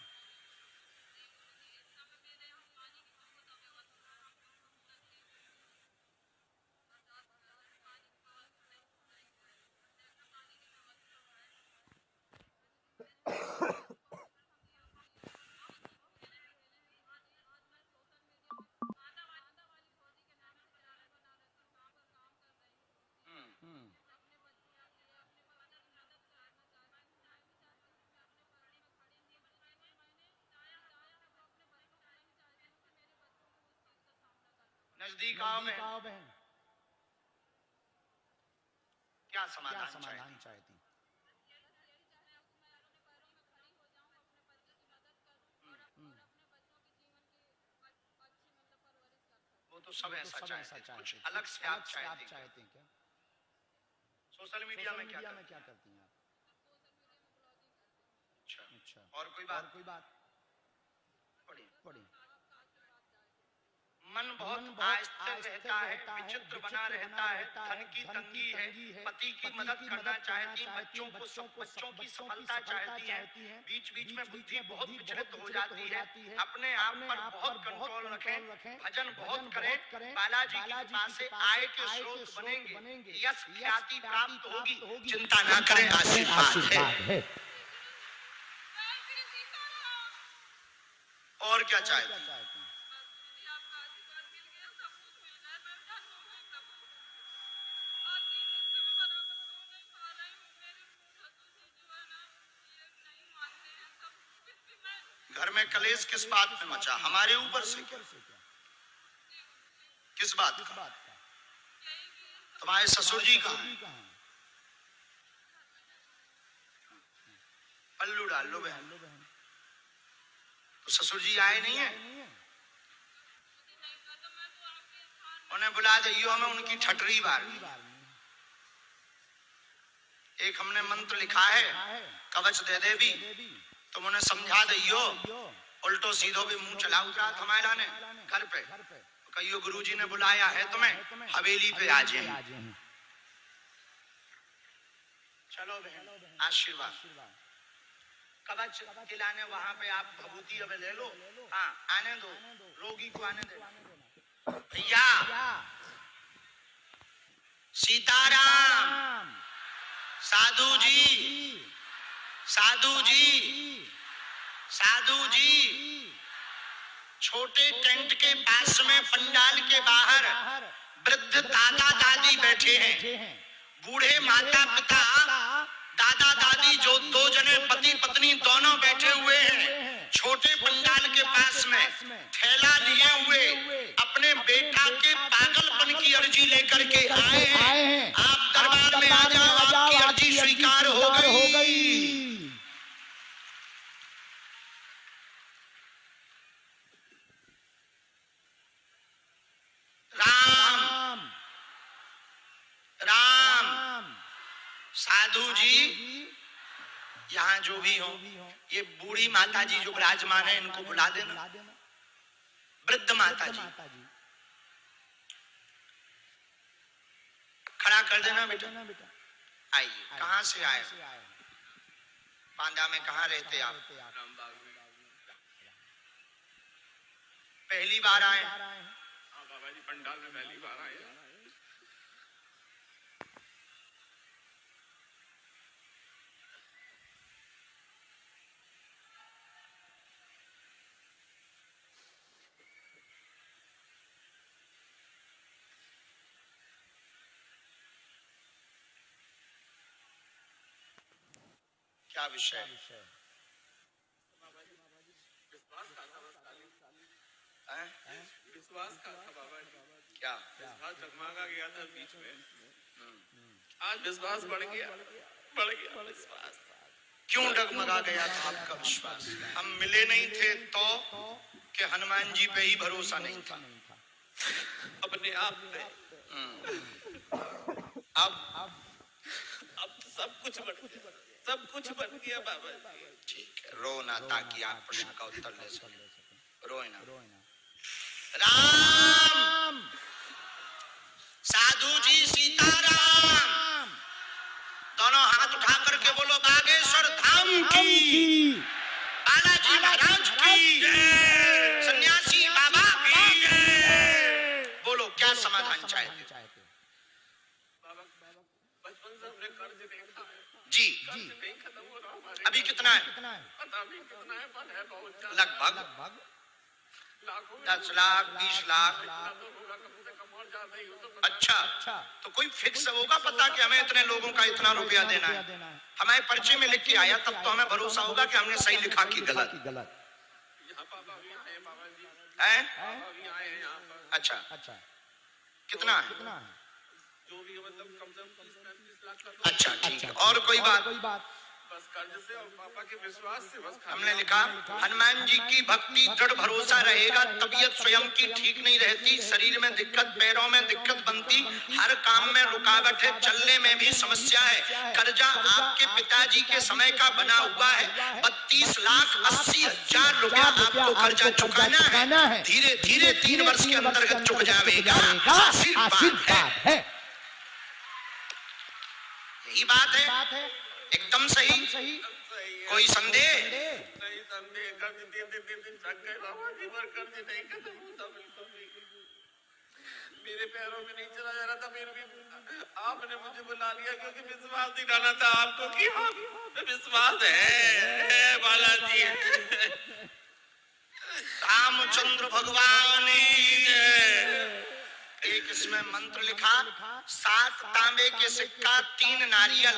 [SPEAKER 1] नजदीक आओ बहन, क्या समाधान चाहती? वो तो सब ऐसा चाहते, कुछ अलग से आप चाहते हैं क्या? सोशल मीडिया में क्या करती हैं आप? अच्छा, और कोई बात? पढ़ी। मन बहुत आस्थिर रहता है, विचित्र बना रहता है, धन की तंगी है, पति की मदद करना चाहती है, बच्चों की सफलता चाहती है, बीच बीच में बुद्धि बहुत विचलित हो जाती है, अपने आप पर बहुत कंट्रोल रखें, भजन बहुत करें, बालाजी की कृपा से आय के स्रोत बनेंगे, यश ख्याति प्राप्त होगी, चिंता ना करें, आशीर्वाद है। और क्या चाहती? घर में कलेश किस बात में मचा? हमारे ऊपर से क्या? किस बात का? तुम्हारे ससुर जी कहाँ हैं? पल्लू डाल लो बहन, तो ससुर जी आए नहीं है, उन्हें बुला दइयो, हमें उनकी ठटरी बारनी। एक हमने मंत्र लिखा है, कवच दे देवी, तुम उन्हें समझा दइयो, उल्टो सीधो भी मुंह चलाऊ जात हमारा ने घर पे, कहियो गुरुजी ने बुलाया है तुम्हें, हवेली पे आ जाए। चलो बहन, आशीर्वाद। कवच खिलाने वहां पे आप भभूति अब ले लो, हाँ आने दो, रोगी को आने दो। भैया सीताराम, साधु जी, छोटे टेंट के पास में पंडाल के बाहर वृद्ध दादा दादी बैठे हैं, बूढ़े माता पिता दादा दादी जो 2 जने पति पत्नी दोनों बैठे हुए हैं, छोटे पंडाल के पास में थैला लिए हुए अपने बेटा के पागलपन की अर्जी लेकर के आए हैं। आप दरबार में आ जाओ, आपकी अर्जी स्वीकार हो गई। राम साधु जी, यहाँ जो भी हो, ये बूढ़ी माता जी जो विराजमान है, इनको बुला देना। वृद्ध माता जी, खड़ा कर देना बेटा। आइए, कहाँ से आए? बांदा में कहाँ रहते आप? पहली बार आए?
[SPEAKER 3] हाँ बाबा जी, पंडाल में पहली बार आए।
[SPEAKER 1] क्या विषय?
[SPEAKER 3] विश्वास का था बाबा जी।
[SPEAKER 1] क्या
[SPEAKER 3] विश्वास डगमगा गया था बीच में, आज विश्वास बढ़ गया विश्वास।
[SPEAKER 1] क्यों डगमगा गया था आपका विश्वास? हम मिले नहीं थे तो कि हनुमान जी पे ही भरोसा नहीं था?
[SPEAKER 3] अपने आप पे।
[SPEAKER 1] अब
[SPEAKER 3] तो सब कुछ बढ़ गया, सब कुछ बन गया बाबा जी।
[SPEAKER 1] ठीक है, रो ना, ताकि आप प्रश्न का उत्तर ले सकें। रोए ना। राम, साधु जी सीताराम, दोनों हाथ उठा करके बोलो बागेश्वर धाम की, बालाजी महाराज की, सन्यासी बाबा की। बोलो क्या समाधान चाहते?
[SPEAKER 3] बचपन से हमने कर्ज देखा है
[SPEAKER 1] जी,
[SPEAKER 3] नहीं खत्म हो रहा हमारे।
[SPEAKER 1] अभी कितना है?
[SPEAKER 3] पता नहीं कितना है, पर है बहुत ज्यादा।
[SPEAKER 1] लगभग
[SPEAKER 3] लाखों में
[SPEAKER 1] 10 लाख 20 लाख।
[SPEAKER 3] तो होगा कम से कम, और ज्यादा ही हो तो।
[SPEAKER 1] अच्छा, तो कोई फिक्स होगा पता कि हमें इतने लोगों का इतना रुपया देना है? हमारे पर्चे में लिख के आया तब तो हमें भरोसा होगा कि हमने सही लिखा कि गलत।
[SPEAKER 3] यहाँ पापा भी आए हैं बाबा जी,
[SPEAKER 1] है?
[SPEAKER 3] पापा भी आए हैं यहाँ पर।
[SPEAKER 1] अच्छा, कितना है?
[SPEAKER 3] जो भी मतलब कम से कम 30-35 लाख का।
[SPEAKER 1] अच्छा, ठीक है। और कोई बात?
[SPEAKER 3] बस कर्ज से और पापा के विश्वास से बस।
[SPEAKER 1] हमने लिखा हनुमान जी की भक्ति, दृढ़ भरोसा रहेगा, तबीयत स्वयं की ठीक नहीं रहती, शरीर में दिक्कत, पैरों में दिक्कत बनती, हर काम में रुकावट है, चलने में भी समस्या है, कर्जा आपके पिताजी के समय का बना हुआ है, 32,80,000 रुपया आपको कर्जा चुकाना है, धीरे धीरे 3 वर्ष के अंतर्गत चुक जाएगा। आशीर्वाद है। यही बात है, एकदम सही। कोई संदेह?
[SPEAKER 3] नहीं संदेह, कर्ज दिन थक गए बाबा जी, पर कर्ज नहीं खत्म होता बिल्कुल भी। मेरे पैरों में नहीं चला जा रहा था, फिर भी आपने मुझे बुला लिया क्योंकि विश्वास दिलाना था आपको कि हाँ विश्वास है बालाजी।
[SPEAKER 1] रामचंद्र भगवान एक इसमें मंत्र लिखा, 7 तांबे के सिक्का, 3 नारियल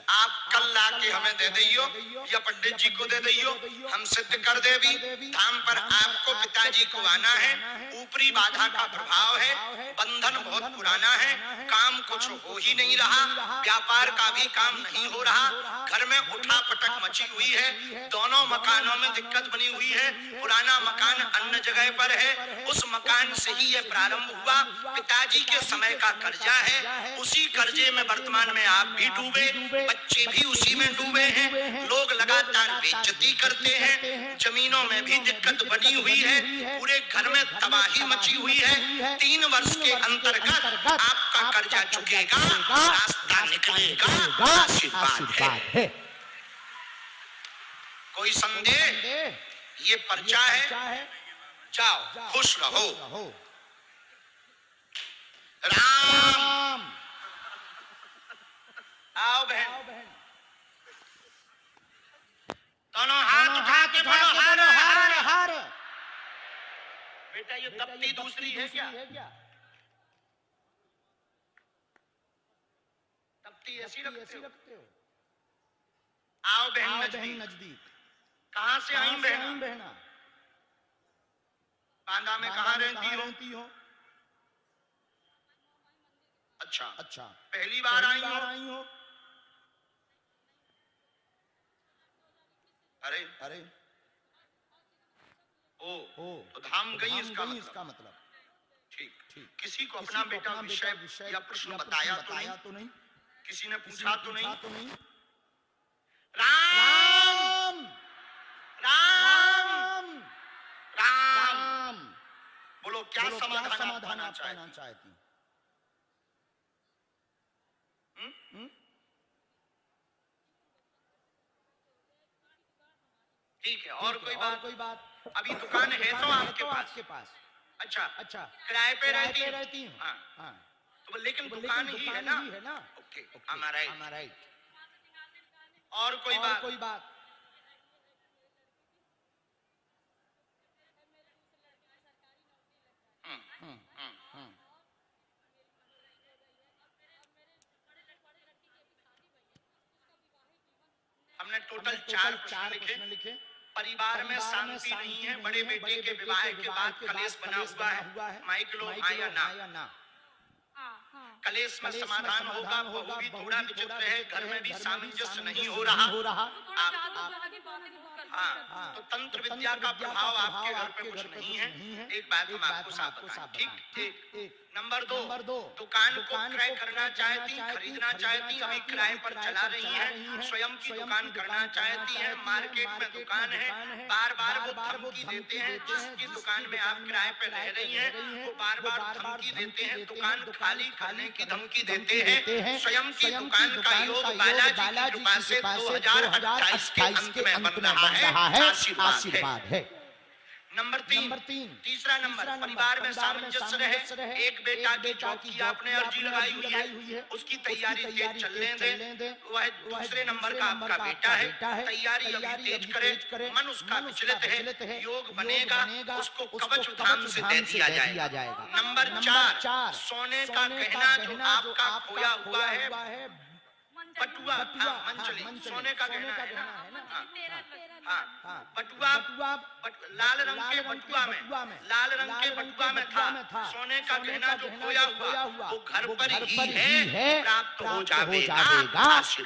[SPEAKER 1] आप कल ला के हमें दे दियो या पंडित जी को दे दियो, हम सिद्ध कर देवी। धाम पर आपको पिताजी को आना है, ऊपरी बाधा का प्रभाव है, बंधन बहुत पुराना है, काम कुछ हो ही नहीं रहा, व्यापार का भी काम नहीं हो रहा, घर में उठा पटक मची हुई है, दोनों मकानों में दिक्कत बनी हुई है, पुराना मकान अन्य जगह पर है, उस मकान से ही यह प्रारंभ हुआ, पिताजी के समय का कर्जा है, उसी कर्जे में वर्तमान में आप भी डूबे, बच्चे भी उसी में डूबे हैं, लोग लगातार बेइज्जती करते हैं, जमीनों में भी दिक्कत बनी हुई है, पूरे घर में तबाही मची हुई है, 3 वर्ष के अंतर्गत आपका कर्जा चुकेगा, रास्ता निकलेगा, आशीर्वाद है। कोई संदेह? ये पर्चा है, जाओ खुश रहो। राम, आओ बहन, दोनों हाथ उठा के बोलो हर हर हर। बेटा ये तप्ती दूसरी है क्या? तप्ती ऐसी रखते हो? आओ बहन नजदीक। कहाँ से आई बहना? बांदा में कहाँ रहती हो? अच्छा, पहली बार आई हो? अरे ओ तो धाम गई इसका मतलब। ठीक, किसी को अपना बेटा विषय या प्रश्न बताया तो नहीं? किसी ने पूछा तो नहीं? राम राम राम क्या समाधान आप पाना
[SPEAKER 4] चाहती?
[SPEAKER 1] ठीक है, और कोई बात? अभी
[SPEAKER 4] दुकान
[SPEAKER 1] दुकान है तो आपके
[SPEAKER 4] पास।
[SPEAKER 1] अच्छा,
[SPEAKER 4] अच्छा,
[SPEAKER 1] किराए पे रहती
[SPEAKER 4] हूँ।
[SPEAKER 1] हाँ,
[SPEAKER 4] हाँ,
[SPEAKER 1] तो लेकिन दुकान ही है ना? ओके, हमारा
[SPEAKER 4] राइट।
[SPEAKER 1] और कोई बात? हमने टोटल 4 प्रश्न लिखे। परिवार में शांति नहीं है, बड़े बेटे के विवाह के बाद कलेश बना हुआ है, माइक लो हाँ या ना? कलेश में समाधान होगा, बहू भी थोड़ा विचित्र है, घर में भी सामंजस्य नहीं हो रहा। हाँ, तो तंत्र विद्या का प्रभाव आपके घर पे कुछ नहीं है। एक बात हम आपको साफ बताएं, ठीक? नंबर 2, दुकान को क्रय करना चाहती, खरीदना चाहती, अभी किराए पर चला रही हैं, स्वयं की दुकान करना चाहती हैं, मार्केट में दुकान है, बार बार वो धमकी देते हैं, जिसकी दुकान में आप किराए पे रह रही हैं, वो बार बार धमकी देते हैं, दुकान खाली करने की धमकी देते हैं। स्वयं की दुकान का योग बालाजी की कृपा से 2028 के अंत में बन रहा है, आशीर्वाद है। नंबर 3, तीसरा नंबर, परिवार में सामंजस्य रहे। एक बेटा की जॉब की आपने अर्जी लगाई हुई है, उसकी तैयारी तेज चलने दे। वह दूसरे नंबर का आपका बेटा है, तैयारी अभी तेज करे, मन उसका विचलित है, योग बनेगा, उसको कवच धाम से दे दिया जाएगा। नंबर 4, सोने का गहना जो आपका खोया हुआ है, बटुआ, मंचली, सोने का गहना है ना? बटुआ, लाल रंग के बटुआ में था, सोने का गहना जो खोया हुआ वो घर पर ही है, प्राप्त हो जाएगा,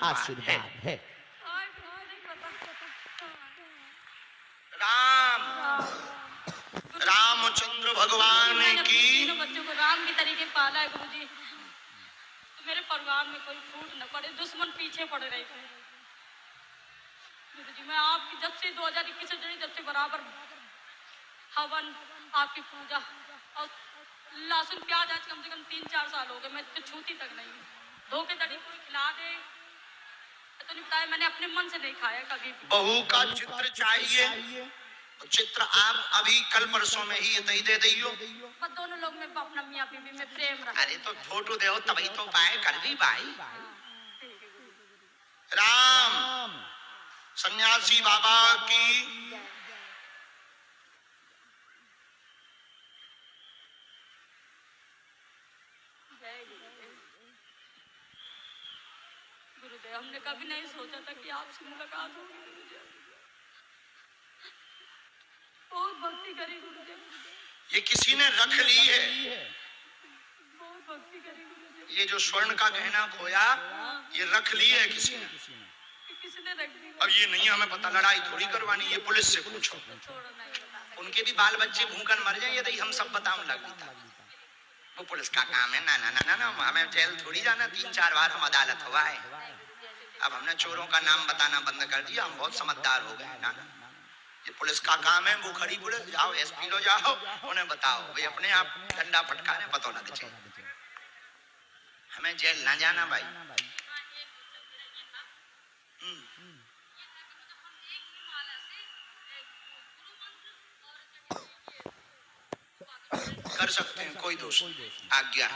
[SPEAKER 1] आशीर्वाद है। रामचंद्र भगवान की।
[SPEAKER 5] बच्चों को राम की तरीके पाला है गुरुजी, तो मेरे परिवार में कोई फूट न पड़े, दुश्मन पीछे पड़ रहे थे गुरुजी। मैं आपकी जब से 2021 से जब से बराबर हवन, आपकी पूजा और लहसुन प्याज आज कम से कम 3-4 साल हो गए, मैं तो छूती तक नहीं। धोखेधड़ी कोई खिला दे तो नहीं बताया, मैंने अपने मन से नहीं खाया कभी।
[SPEAKER 1] बहू का चित्र चाहिए, चित्र आप अभी कल परसों में ही दे दियो।
[SPEAKER 5] बस दोनों लोग में अपना मियां बीवी में प्रेम रहा।
[SPEAKER 1] अरे तो फोटो दे तभी तो पाए कर भी भाई। राम सन्यासी बाबा की।
[SPEAKER 5] गुरुदेव, हमने कभी नहीं सोचा था कि आपसे मुलाकात होगी। बहुत भक्ति करी गुरुदेव,
[SPEAKER 1] ये किसी ने रख ली है,
[SPEAKER 5] बहुत भक्ति करी गुरुदेव।
[SPEAKER 1] ये जो स्वर्ण का गहना खोया ये रख ली है किसी ने
[SPEAKER 5] रख दी।
[SPEAKER 1] अब ये नहीं हमें पता, लड़ाई थोड़ी करवानी, ये पुलिस से पूछो। उनके भी बाल बच्चे भूखन मर जाए तो हम सब बताऊं लग था, वो पुलिस का काम है। ना हमें जेल थोड़ी जाना, 3-4 बार हम अदालत हुआ है। अब हमने चोरों का नाम बताना बंद कर दिया, हम बहुत समझदार हो गए। ना ये पुलिस का काम है, वो खड़ी पुलिस, जाओ एसपी लो जाओ, उन्हें बताओ भाई, अपने आप डंडा फटकाने पता लग जाए, हमें जेल ना जाना भाई। कर सकते हैं, कोई दोष आज्ञा।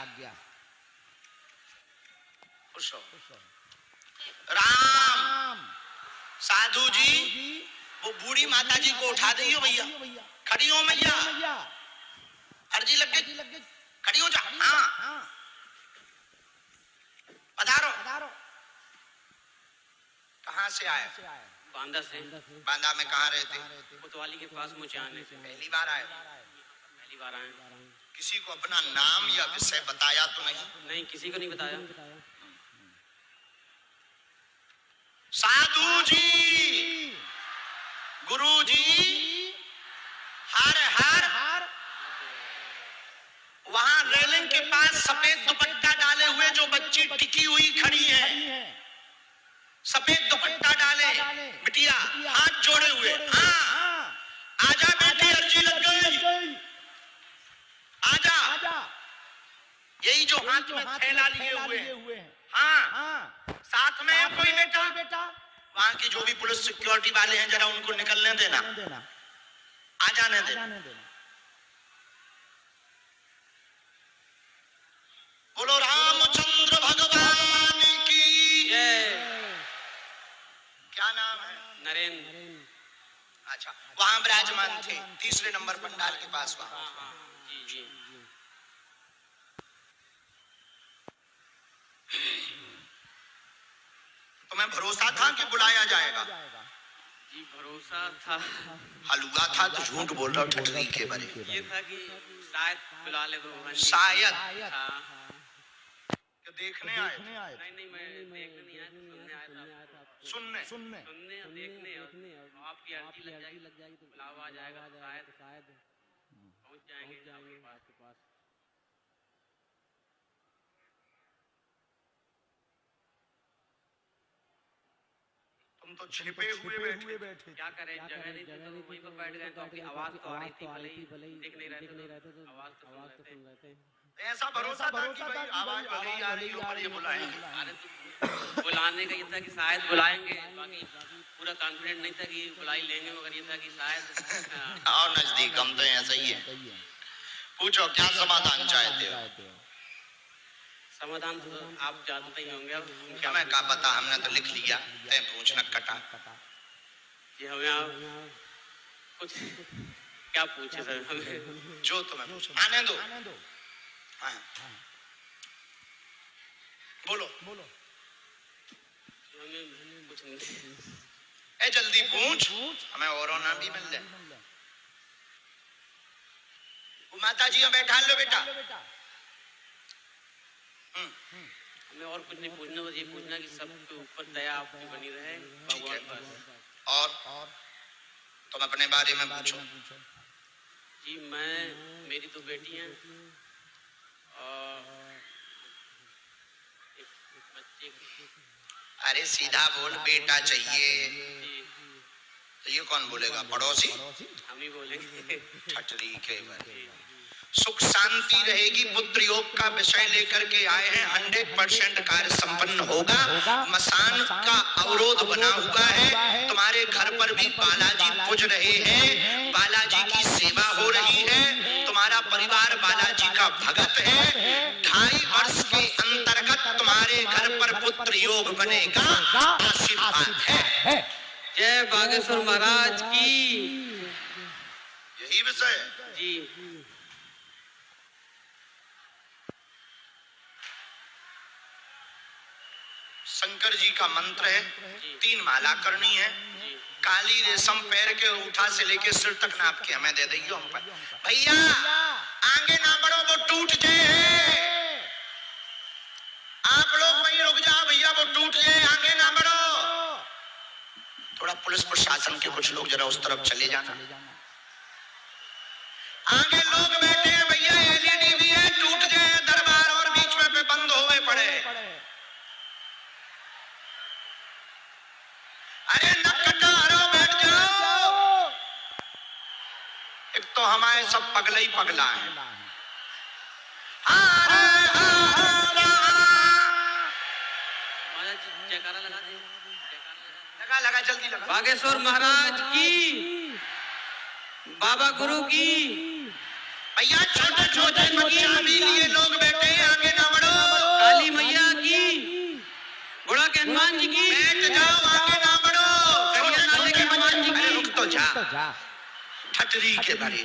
[SPEAKER 1] खुश हो। राम साधु जी, वो बूढ़ी माता जी को उठा दियो भैया, खड़ी हो मैया, अर्जी लग गई, खड़ी हो जा। हाँ पधारो। कहाँ से आए?
[SPEAKER 6] बांदा से।
[SPEAKER 1] बांदा में कहाँ रहते?
[SPEAKER 6] कोतवाली के पास मुचान है।
[SPEAKER 1] पहली बार आए?
[SPEAKER 6] पहली बार आए।
[SPEAKER 1] किसी को अपना नाम या विषय बताया तो नहीं?
[SPEAKER 6] नहीं, किसी को नहीं बताया।
[SPEAKER 1] साधु जी, गुरु जी, हर हर। वहां रेलिंग के पास सफेद दुपट्टा डाले हुए जो बच्ची टिकी हुई खड़ी है, सफेद दुपट्टा डाले बिटिया, हाथ जोड़े हुए। हाँ आजा बेटी, अर्जी लग गई, यही जो हाथ में थैला लिए हुए हैं। हाँ, साथ में है कोई बेटा? वहां की जो भी पुलिस सिक्योरिटी वाले हैं जरा उनको निकलने देना, आ जाने देना। बोलो रामचंद्र भगवान की
[SPEAKER 6] जय।
[SPEAKER 1] क्या नाम है?
[SPEAKER 6] नरेंद्र।
[SPEAKER 1] अच्छा, वहां विराजमान थे तीसरे नंबर पंडाल के पास वहां।
[SPEAKER 6] हाँ हाँ जी जी।
[SPEAKER 1] तुम्हें भरोसा था कि बुलाया जाएगा?
[SPEAKER 6] जी भरोसा था।
[SPEAKER 1] हलवा था तो झूठ बोल रहा हूँ ठठरी के बारे।
[SPEAKER 6] ये था कि शायद बुला ले तो
[SPEAKER 1] शायद
[SPEAKER 6] हाँ।
[SPEAKER 1] कि देखने आए?
[SPEAKER 6] नहीं मैं देखने नहीं आया, सुनने आया था। सुनने और देखने और आपकी अर्जी लग जाएगी तो बुलावा आ जाएगा तो शायद पहुंच जाएंगे आपके पास।
[SPEAKER 1] तुम तो छिपे हुए बैठे।
[SPEAKER 6] क्या करें, जगह नहीं थी तो वहीं पर बैठ गए। तो आपकी आवाज तो आ रही थी, भले ही देख नहीं रहे थे तो आवाज तो सुन रहे थे।
[SPEAKER 1] ऐसा भरोसा था कि भाई आवाज भले ही आ रही हो पर ये बुलाएंगे।
[SPEAKER 6] अरे तो बुलाने का ये था कि शायद बुलाएंगे, बाकी पूरा कॉन्फिडेंट नहीं था कि बुला ही लेंगे, मगर ये था कि शायद।
[SPEAKER 1] और नजदीक हम तो ऐसा ही है। पूछो क्या समाधान चाहते हो?
[SPEAKER 6] समाधान तो आप जानते ही होंगे। अब
[SPEAKER 1] क्या मैं क्या पता, हमने तो लिख लिया, ते पूछना कटा।
[SPEAKER 6] ये हमें आप कुछ क्या पूछे सर हमें?
[SPEAKER 1] जो तुम्हें पूछो आने दो। हाँ। बोलो।
[SPEAKER 6] हमें कुछ नहीं।
[SPEAKER 1] ए जल्दी पूछ, हमें और ना भी मिल जाए। माता जी बैठा लो बेटा।
[SPEAKER 6] हमें और कुछ नहीं पूछना, बस ये पूछना कि सबके ऊपर दया आपकी बनी रहे भगवान पर।
[SPEAKER 1] और तुम अपने बारे में पूछो।
[SPEAKER 6] जी मेरी दो बेटी हैं और एक बच्चे की।
[SPEAKER 1] अरे सीधा बोल, बेटा चाहिए तो ये कौन बोलेगा? पड़ोसी?
[SPEAKER 6] हम ही बोलेंगे।
[SPEAKER 1] ठठरी के बारे। सुख शांति रहेगी, पुत्र योग का विषय लेकर के आए हैं। 100% कार्य संपन्न होगा। मसान का अवरोध बना हुआ है। तुम्हारे घर पर भी बालाजी पूज रहे हैं, बालाजी की सेवा हो रही है। तुम्हारा परिवार बालाजी का भगत है। 2.5 वर्ष के अंतर्गत तुम्हारे घर पर पुत्र योग बनेगा, आशीर्वाद है।
[SPEAKER 6] जय बागेश्वर महाराज की।
[SPEAKER 1] यही विषय है
[SPEAKER 6] जी।
[SPEAKER 1] शंकर जी का मंत्र है, 3 माला करनी है। काली रेशम पैर के उठा से लेके सिर तक नाप के हमें दे देगी। हम भैया आगे ना बढ़ो, वो टूट जाए। आप लोग वहीं रुक जाओ भैया, वो टूट जाए, आगे ना बढ़ो। थोड़ा पुलिस प्रशासन के कुछ लोग जरा उस तरफ चले जाना। आगे लोग बैठे हैं भैया, एलईडी भी है, टूट जाए दरबार और बीच में पे बंद हुए पड़े। अरे नक्कटा हरो, बैठ जाओ। एक तो हमारे सब पगला ही पगला है।
[SPEAKER 6] जयकारा लगा दे।
[SPEAKER 1] लगा जल्दी लगा।
[SPEAKER 6] बागेश्वर महाराज की, बाबा गुरु की।
[SPEAKER 1] भैया छोटे छोटे बच्चे भी लिए लोग बैठे हैं, आगे ना बढ़ो।
[SPEAKER 6] काली मैया की, बुढ़ा के हनुमान जी की।
[SPEAKER 1] बैठ जाओ, आगे ना बढ़ो।
[SPEAKER 6] करिया नाले के हनुमान जी की।
[SPEAKER 1] रुक तो जा, ठठरी के बारे।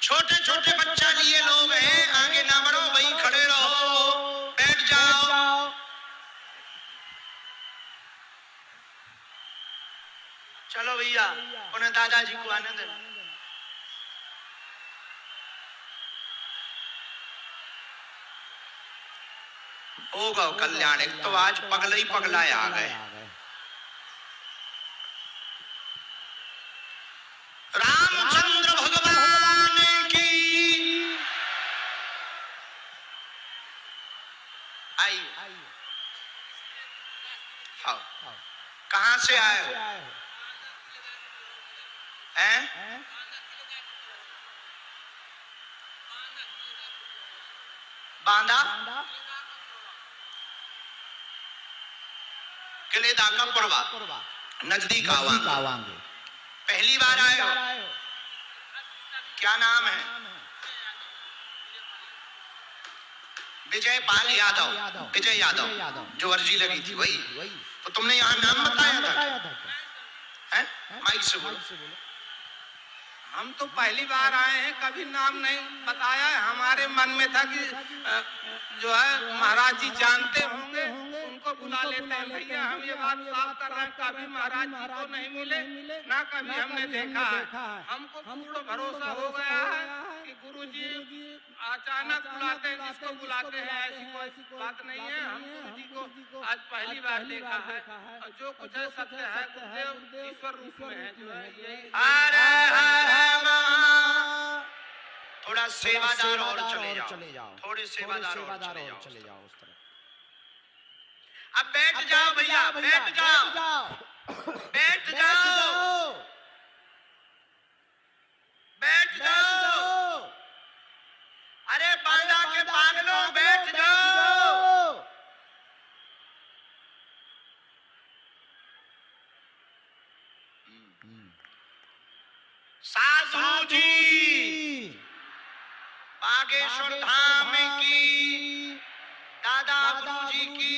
[SPEAKER 1] छोटे छोटे बच्चा लिए लोग हैं, आगे ना बढ़ो, वहीं खड़े रहो, बैठ जाओ। चलो भैया, उन्हें दादाजी को आने देना। होगा कल्याण। एक तो आज पगला ही पगला आ गए। रामचंद्र भगवान की। आइए। हाँ, कहाँ से आए हो? हैं? बांदा किलेदा का पुरवा नजदीक आवांगे। पहली बार आए हो, क्या नाम है? विजय पाल यादव, विजय यादव, जो अर्जी लगी थी वही। तो तुमने यहाँ नाम बताया था, हैं? माइक से बोलो।
[SPEAKER 3] हम तो पहली बार आए हैं, कभी नाम नहीं बताया है। हमारे मन में था कि जो है महाराज जी जानते होंगे, उनको बुला लेते हैं। भैया हम ये बात साफ कर रहे हैं, कभी महाराज जी को नहीं मिले, ना कभी हमने देखा है। हमको पूर्ण भरोसा हो गया है कि गुरु जी अचानक बुलाते हैं, जिसको बुलाते हैं, ऐसी कोई बात नहीं है। हम गुरु जी को आज पहली बार देखा है, और जो कुछ है सत्य है, गुरुदेव ईश्वर रूप में है, जो है यही।
[SPEAKER 1] थोड़ा सेवादार और चले जाओ, थोड़े सेवादार और चले जाओ उस तरफ। अब बैठ जाओ भैया, बैठ जाओ, बैठ जाओ, बैठ जाओ। अरे बांदा के पागलों, बैठ जाओ। साधु जी बागेश्वर धाम की, दादा गुरु जी की।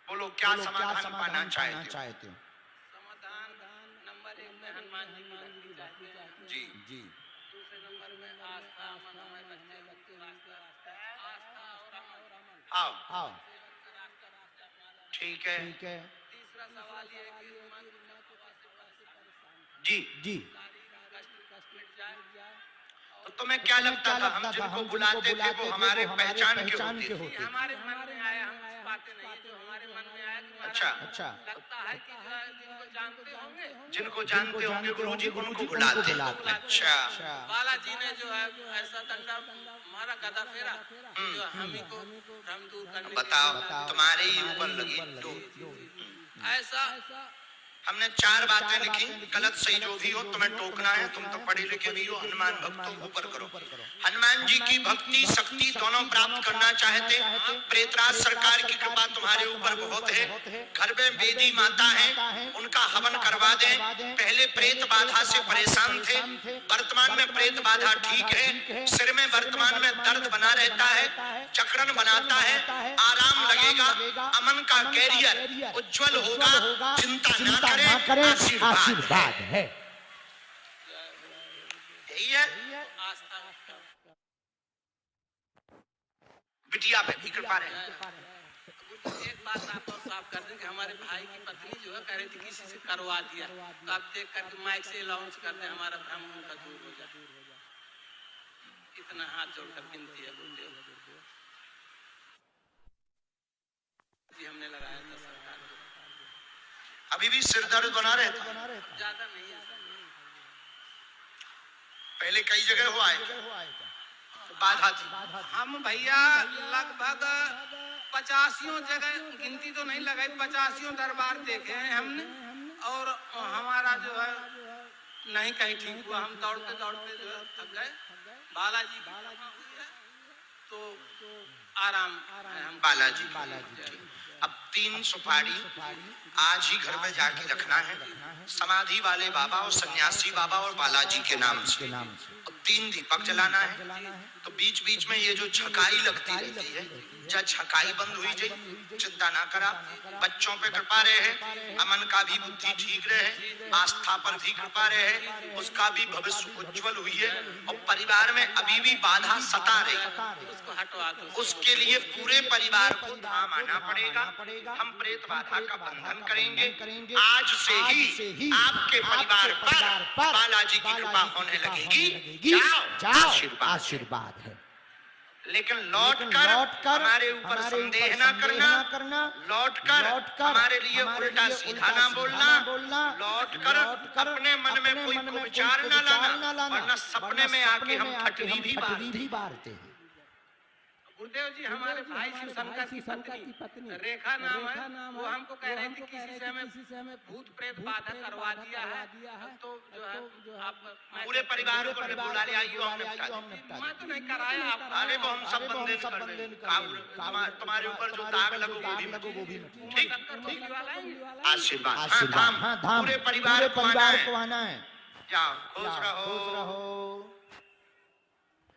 [SPEAKER 1] बोलो क्या समाधान पाना चाहते हो?
[SPEAKER 3] समाधान नंबर 1 में हनुमान जी की भक्ति चाहते हैं।
[SPEAKER 1] जी।
[SPEAKER 3] दूसरे नंबर में आस्था, मनोमय बच्चे आस्था और अमन।
[SPEAKER 1] आओ ठीक है।
[SPEAKER 3] तीसरा सवाल ये है कि मन
[SPEAKER 1] जी
[SPEAKER 3] कष्ट मिट जाए।
[SPEAKER 1] तो तुम्हें क्या लगता था हम जिनको बुलाते थे वो हमारे पहचान के होते?
[SPEAKER 3] हमारे मन में आया, हम बातें नहीं, जो हमारे मन में आया कि
[SPEAKER 1] अच्छा
[SPEAKER 3] लगता है कि
[SPEAKER 1] जिनको जानते होंगे गुरु जी उनको बुलाते। अच्छा,
[SPEAKER 3] बालाजी ने जो है ऐसा दंडा मारा, गदा फेरा, जो हम ही को भ्रम दूर करने।
[SPEAKER 1] बताओ तुम्हारे ही ऊपर लगी दो।
[SPEAKER 3] ऐसा
[SPEAKER 1] हमने 4 बातें लिखी, गलत सही जो भी हो तुम्हें टोकना है। तुम तो पढ़े लिखे भी हो, हनुमान भक्तों ऊपर करो। हनुमान जी की भक्ति शक्ति दोनों प्राप्त करना चाहते। प्रेतराज सरकार की कृपा तुम्हारे ऊपर बहुत है। घर में वेदी माता है, उनका हवन करवा दें। पहले प्रेत बाधा से परेशान थे, वर्तमान में प्रेत बाधा ठीक है। सिर में वर्तमान में दर्द बना रहता है, चक्रण बनाता है, आराम लगेगा। अमन का कैरियर उज्जवल होगा, चिंता ना करें, आशीर्वाद है। यही है
[SPEAKER 3] आस्था।
[SPEAKER 1] बिटिया पे भी कृपा रहे।
[SPEAKER 3] एक बात आप और साफ कर दें कि हमारे भाई की पत्नी जो है कह रही थी किसी से करवा दिया, तो आप देख करके माइक से अनाउंस कर दें, हमारा भ्रम उनका दूर हो जाए। इतना हाथ जोड़कर विनती है गुरुदेव जी। हमने लगाया था सरकार को।
[SPEAKER 1] अभी भी सिर दर्द बना रहता है?
[SPEAKER 3] ज्यादा नहीं है,
[SPEAKER 1] पहले कई जगह हुआ है बाधा थी।
[SPEAKER 3] हम भैया लगभग 85 जगह, गिनती तो नहीं लगाई, 85 दरबार देखे हैं हमने, और हमारा जो है नहीं कहीं ठीक हुआ। हम दौड़ते दौड़ते जो है थक गए। बालाजी तो आराम है हम
[SPEAKER 1] बालाजी। अब 3 सुपारी आज ही घर में जाके रखना है, समाधि वाले बाबा और सन्यासी बाबा और बालाजी के नाम से। और 3 दीपक जलाना है। तो बीच बीच में ये जो छकाई लगती रहती है, जब छकाई बंद हुई जाए, चिंता ना करा। बच्चों पे कृपा रहे, अमन का भी बुद्धि ठीक रहे, आस्था पर भी कृपा रहे, उसका भी भविष्य उज्जवल हुई है। और परिवार में अभी भी बाधा सता रही,
[SPEAKER 3] उसको हटवा दो।
[SPEAKER 1] उसके लिए पूरे परिवार को धाम आना पड़ेगा। हम प्रेत बाधा का बंधन करेंगे। आज से ही आपके परिवार पर बालाजी की कृपा होने लगेगी। जाओ, आशीर्वाद है। लेकिन लौट कर हमारे ऊपर संदेह ना करना, लौट कर हमारे लिए उल्टा सीधा ना बोलना, लौट कर अपने मन में कोई को विचार ना लाना, वरना सपने में आके हम खटरी भी बारते हैं।
[SPEAKER 6] गुरुदेव जी हमारे भाई शिव शंकर की पत्नी रेखा नाम है, वो हमको कह रहे थे किसी से हमें भूत प्रेत बाधा करवा दिया है, तो जो है आप
[SPEAKER 1] पूरे परिवार को बुला ले आइए, हम निपटा देंगे।
[SPEAKER 6] मैं तो नहीं कराया आप,
[SPEAKER 1] अरे वो हम सब बंदे कर देंगे, तुम्हारे ऊपर जो दाग लगो वो भी ठीक। आशीर्वाद पूरे परिवार को आना है। जाओ खुश रहो।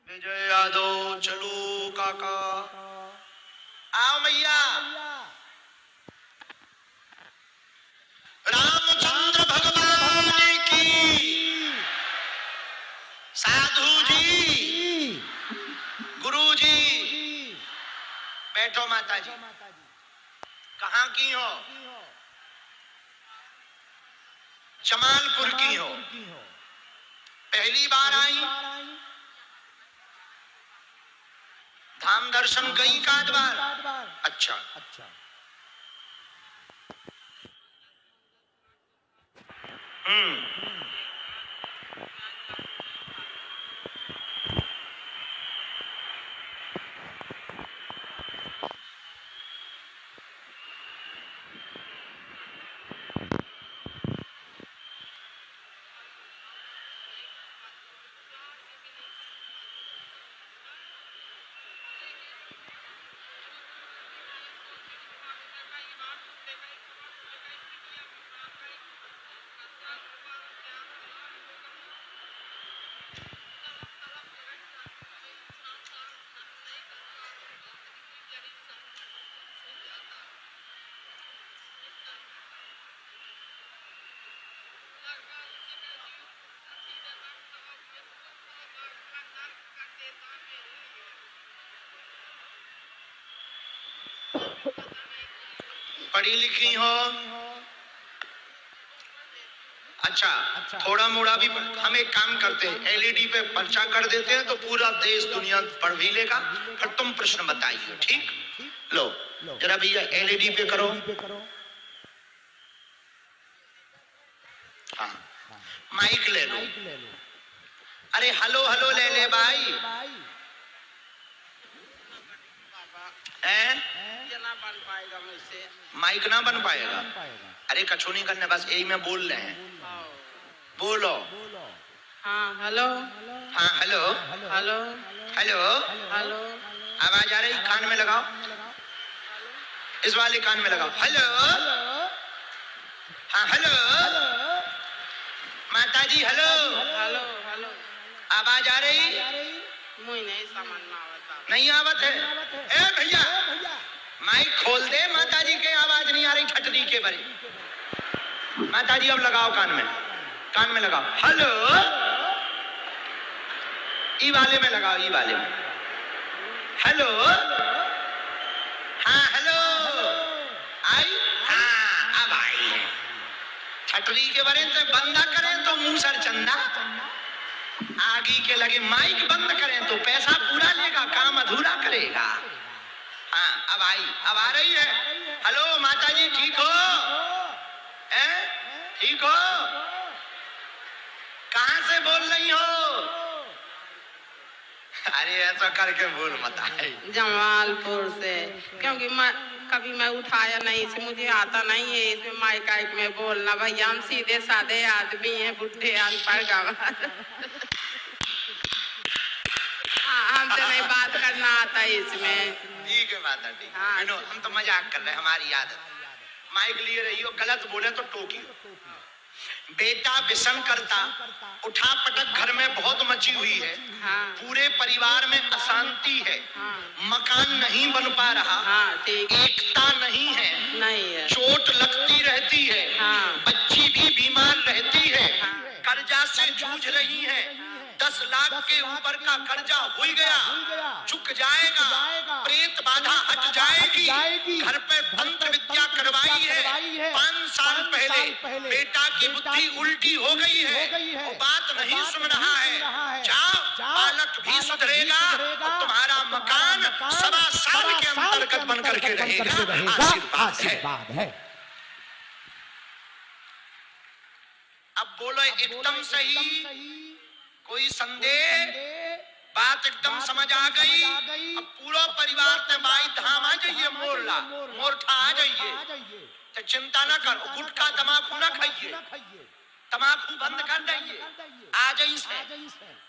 [SPEAKER 1] विजय यादव चलो काका, आओ मैया। रामचंद्र भगवान की, साधु जी, गुरु जी, बैठो माता जी। कहाँ की हो? जमालपुर की हो। पहली बार आई? धाम दर्शन गई काद बार? अच्छा। पढ़ी लिखी हो? अच्छा, थोड़ा मोड़ा भी। हम एक काम करते हैं, एलईडी पे पर्चा कर देते हैं तो पूरा देश दुनिया पढ़ भी लेगा। फिर तुम प्रश्न बताइए, ठीक? लो जरा भैया एलईडी पे करो। हाँ, माइक ले लो। अरे हेलो हेलो ले ले भाई।
[SPEAKER 6] ना बन पाएगा मुझसे,
[SPEAKER 1] माइक ना बन पाएगा। अरे कछु नहीं करने, बस यही में बोल रहे हैं। बोलो।
[SPEAKER 6] हाँ हेलो,
[SPEAKER 1] हाँ हेलो
[SPEAKER 6] हेलो
[SPEAKER 1] हेलो
[SPEAKER 6] हेलो,
[SPEAKER 1] आवाज आ रही? कान में लगाओ, इस वाले कान में लगाओ। हेलो, हाँ हेलो माता जी, हेलो
[SPEAKER 6] हेलो हेलो,
[SPEAKER 1] आवाज आ रही?
[SPEAKER 6] मुझे नहीं समझ में आवता।
[SPEAKER 1] नहीं आवत है? ए भैया माइक खोल दे, माता जी के आवाज नहीं आ रही ठटरी के बरे। माता जी अब लगाओ कान में लगाओ। हेलो, ई वाले में लगाओ, ई वाले में। हेलो, हाँ हेलो आई? हाँ अब आई है। ठटरी के बरे से बंदा करें तो मुंह सर चंदा, आगे के लगे माइक बंद करें तो पैसा पूरा लेगा, काम अधूरा करेगा। हाँ अब आई, अब आ रही है। हेलो माता जी ठीक हो? ठीक हो? कहाँ से बोल रही हो? अरे ऐसा करके बोल मत आई।
[SPEAKER 6] जमालपुर से, क्योंकि कभी मैं उठाया नहीं, इसे मुझे आता नहीं है इसमें माइक आइक में बोलना। भैया हम सीधे साधे आदमी हैं, बुढ़े अनपढ़ गंवार। हमसे नहीं बात करना आता है इसमें।
[SPEAKER 1] ठीक है माता जी,
[SPEAKER 6] हाँ,
[SPEAKER 1] हम तो मजाक कर रहे हैं, हमारी आदत। माइक लिए रही हो, गलत बोले तो टोकी। बेटा व्यसन करता, उठा पटक घर में बहुत मची हुई है।
[SPEAKER 6] हाँ।
[SPEAKER 1] पूरे परिवार में अशांति है।
[SPEAKER 6] हाँ।
[SPEAKER 1] मकान नहीं बन पा रहा।
[SPEAKER 6] हाँ, ठीक।
[SPEAKER 1] एकता नहीं है।
[SPEAKER 6] नहीं है।
[SPEAKER 1] चोट लगती रहती है।
[SPEAKER 6] हाँ।
[SPEAKER 1] बच्ची भी बीमार रहती है।
[SPEAKER 6] हाँ।
[SPEAKER 1] कर्जा से जूझ रही है। 10 लाख के ऊपर का कर्जा हो गया, चुक जाएगा, प्रेत बाधा हट जाएगी। घर पे तंत्र विद्या करवाई है 5 साल पहले, बेटा की बुद्धि उल्टी हो गई है, वो बात नहीं सुन रहा है। जाओ बालक भी सुधरेगा और तुम्हारा मकान 1.25 साल के अंतर्गत बन करके रहेगा। आशीर्वाद है। अब बोलो एकदम सही, कोई संदेह? बात एकदम समझ आ गई? अब पूरा परिवार ने भाई धाम आ जाइए, मोरला मोरठा आ जाइए, तो चिंता ना करो, गुटखा तमाकू ना खाइए, तमाकू बंद कर दीजिए, आ जाइए से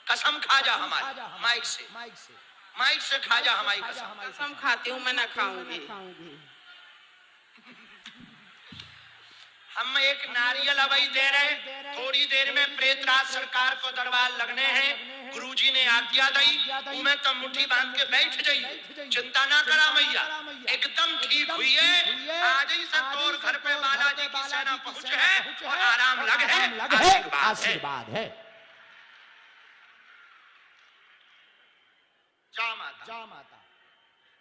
[SPEAKER 1] कसम खा जा हमारी, माइक से खा जा हमारी
[SPEAKER 4] कसम खाती हूँ मैं ना खाऊंगी।
[SPEAKER 1] हम एक नारियल अवई दे रहे, थोड़ी देर में प्रेतराज सरकार को दरबार लगने हैं। गुरुजी ने आज्ञा दी, मैं तो मुट्ठी बांध के बैठ जाइए, चिंता ना करा मैया, एकदम ठीक हुई है। आज ही से तोर घर पे बालाजी की सेना पहुंच है और आराम लग है। आशीर्वाद है। जा माता, जा माता।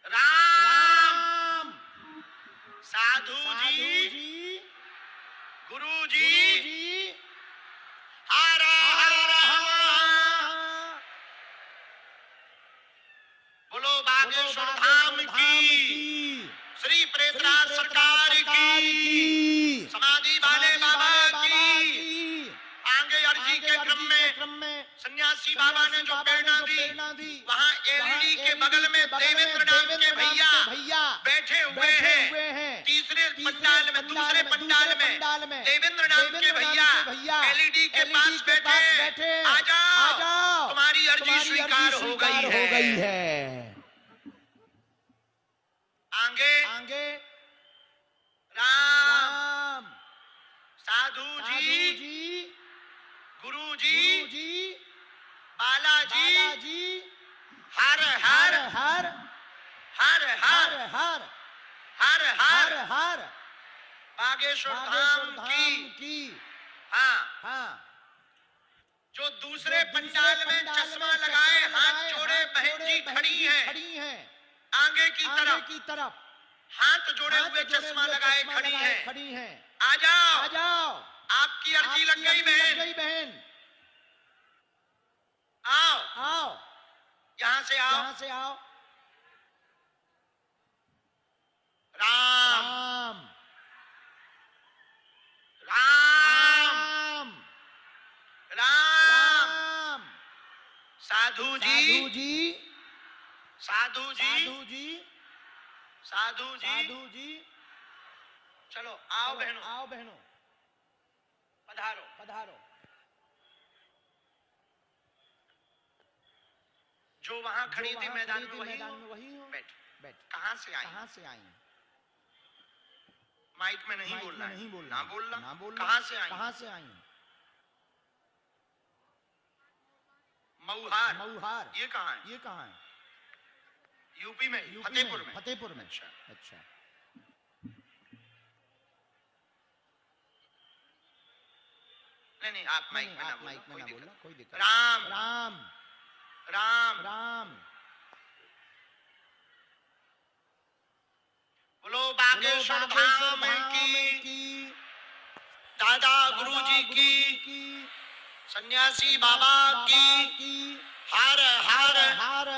[SPEAKER 1] राम साधु जी, गुरु जी, हर हर बोलो बागेश्वर धाम की, श्री प्रेतराज सरकार की, समाधि वाले बाबा की। आगे अर्जी के क्रम में सन्यासी बाबा ने जो प्रेरणा दी, वहाँ एलईडी के बगल में देवेंद्र नाम के भैया बैठे हुए हैं। तीसरे पंडाल में, दूसरे पंडाल में देवेंद्र नाम के भैया एलईडी के पास बैठे। आ जाओ, तुम्हारी अर्जी स्वीकार हो गई है। आगे राम साधु जी, गुरु जी, बालाजी, हर हर हर हर हर हर हर हर हर बागेश्वर धाम की। हाँ, जो दूसरे पंडाल में चश्मा लगाए हाथ जोड़े बहन जी खड़ी हैं, आगे की तरफ हाथ जोड़े हुए चश्मा लगाए खड़ी हैं। आ जाओ, आपकी अर्जी लग गई बहन। आओ, यहाँ से आओ। राम राम राम साधु जी, चलो आओ बहनों, पधारो। जो वहां खड़ी थी मैदान में वही हो। बैठ। कहां से आई? माइक में नहीं बोलना, ना बोलना। कहां से आई? मऊहार। ये कहां है? यूपी में, फतेहपुर में। अच्छा। नहीं, आप माइक में ना बोलना, कोई दिक्कत। राम बोलो बागेश्वर धाम की, दादा गुरुजी की, सन्यासी बाबा की, हर हर हर।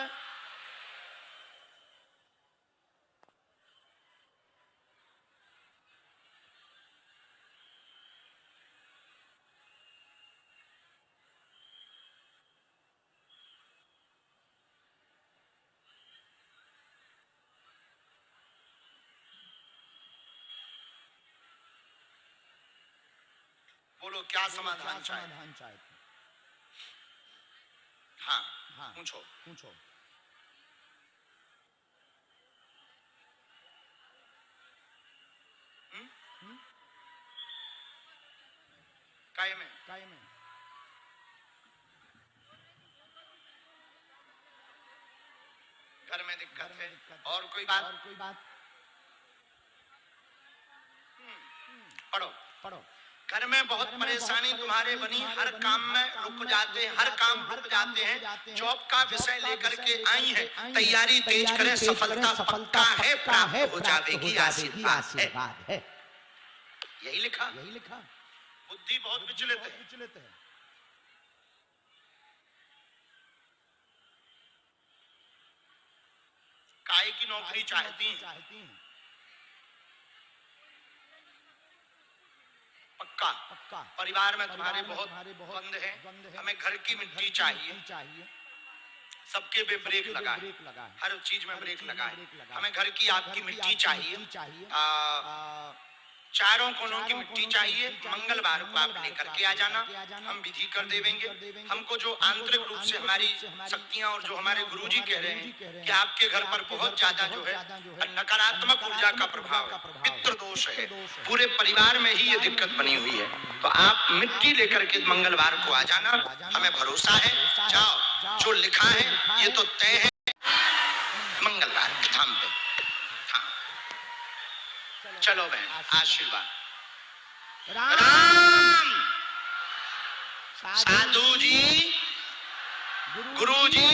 [SPEAKER 1] बोलो क्या समाधान चाहते? हाँ, पूछो। काय में घर में दिक्कत है। और कोई बात? पढ़ो। घर में बहुत परेशानी तुम्हारे बनी, हर काम में रुक जाते हैं, जॉब का विषय लेकर के आई है, तैयारी तेज करें, सफलता पक्का है, प्राप्त हो जाएगी, आशीर्वाद है। यही लिखा। बुद्धि बहुत विचलित है। काहे की नौकरी चाहती हैं? पक्का परिवार में तुम्हारे बहुत बंद है, हमें घर की मिट्टी चाहिए। सबके पे ब्रेक लगा है, हर चीज में ब्रेक लगा है, हमें घर की आपकी मिट्टी चाहिए। चारों कोनों की मिट्टी चाहिए। मंगलवार को आप लेकर के आ जाना, हम विधि कर देंगे। हमको जो आंतरिक रूप से हमारी शक्तियां और जो हमारे गुरुजी कह रहे हैं कि आपके घर पर बहुत ज्यादा जो है नकारात्मक ऊर्जा का प्रभाव है, पितृ दोष है, पूरे परिवार में ही ये दिक्कत बनी हुई है। तो आप मिट्टी लेकर के मंगलवार को आ जाना, हमें भरोसा है। जाओ, जो लिखा है ये तो तय है। मंगलवार के धाम पे चलो बहन, आशीर्वाद। राम साधु जी, गुरु जी,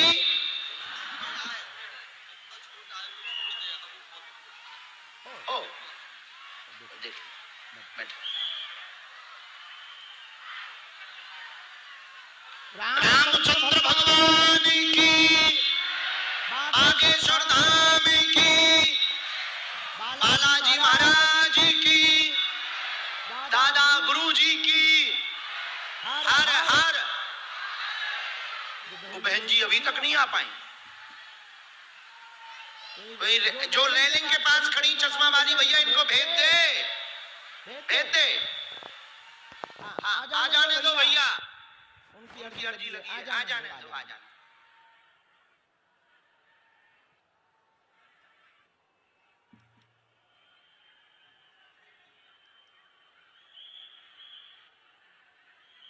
[SPEAKER 1] ओ देख बैठो। रामचंद्र भगवान की, बागेश्वर धाम की, बालाजी महाराज की, दादा गुरुजी की, हर हर। वो बहन जी अभी तक नहीं आ पाई। जो रेलिंग के पास खड़ी चश्मा वाली भैया, इनको भेज दे, भेज दे। आ जाने दो भैया, उनकी अर्जी लगी है, आ जाने दो, आ जाने।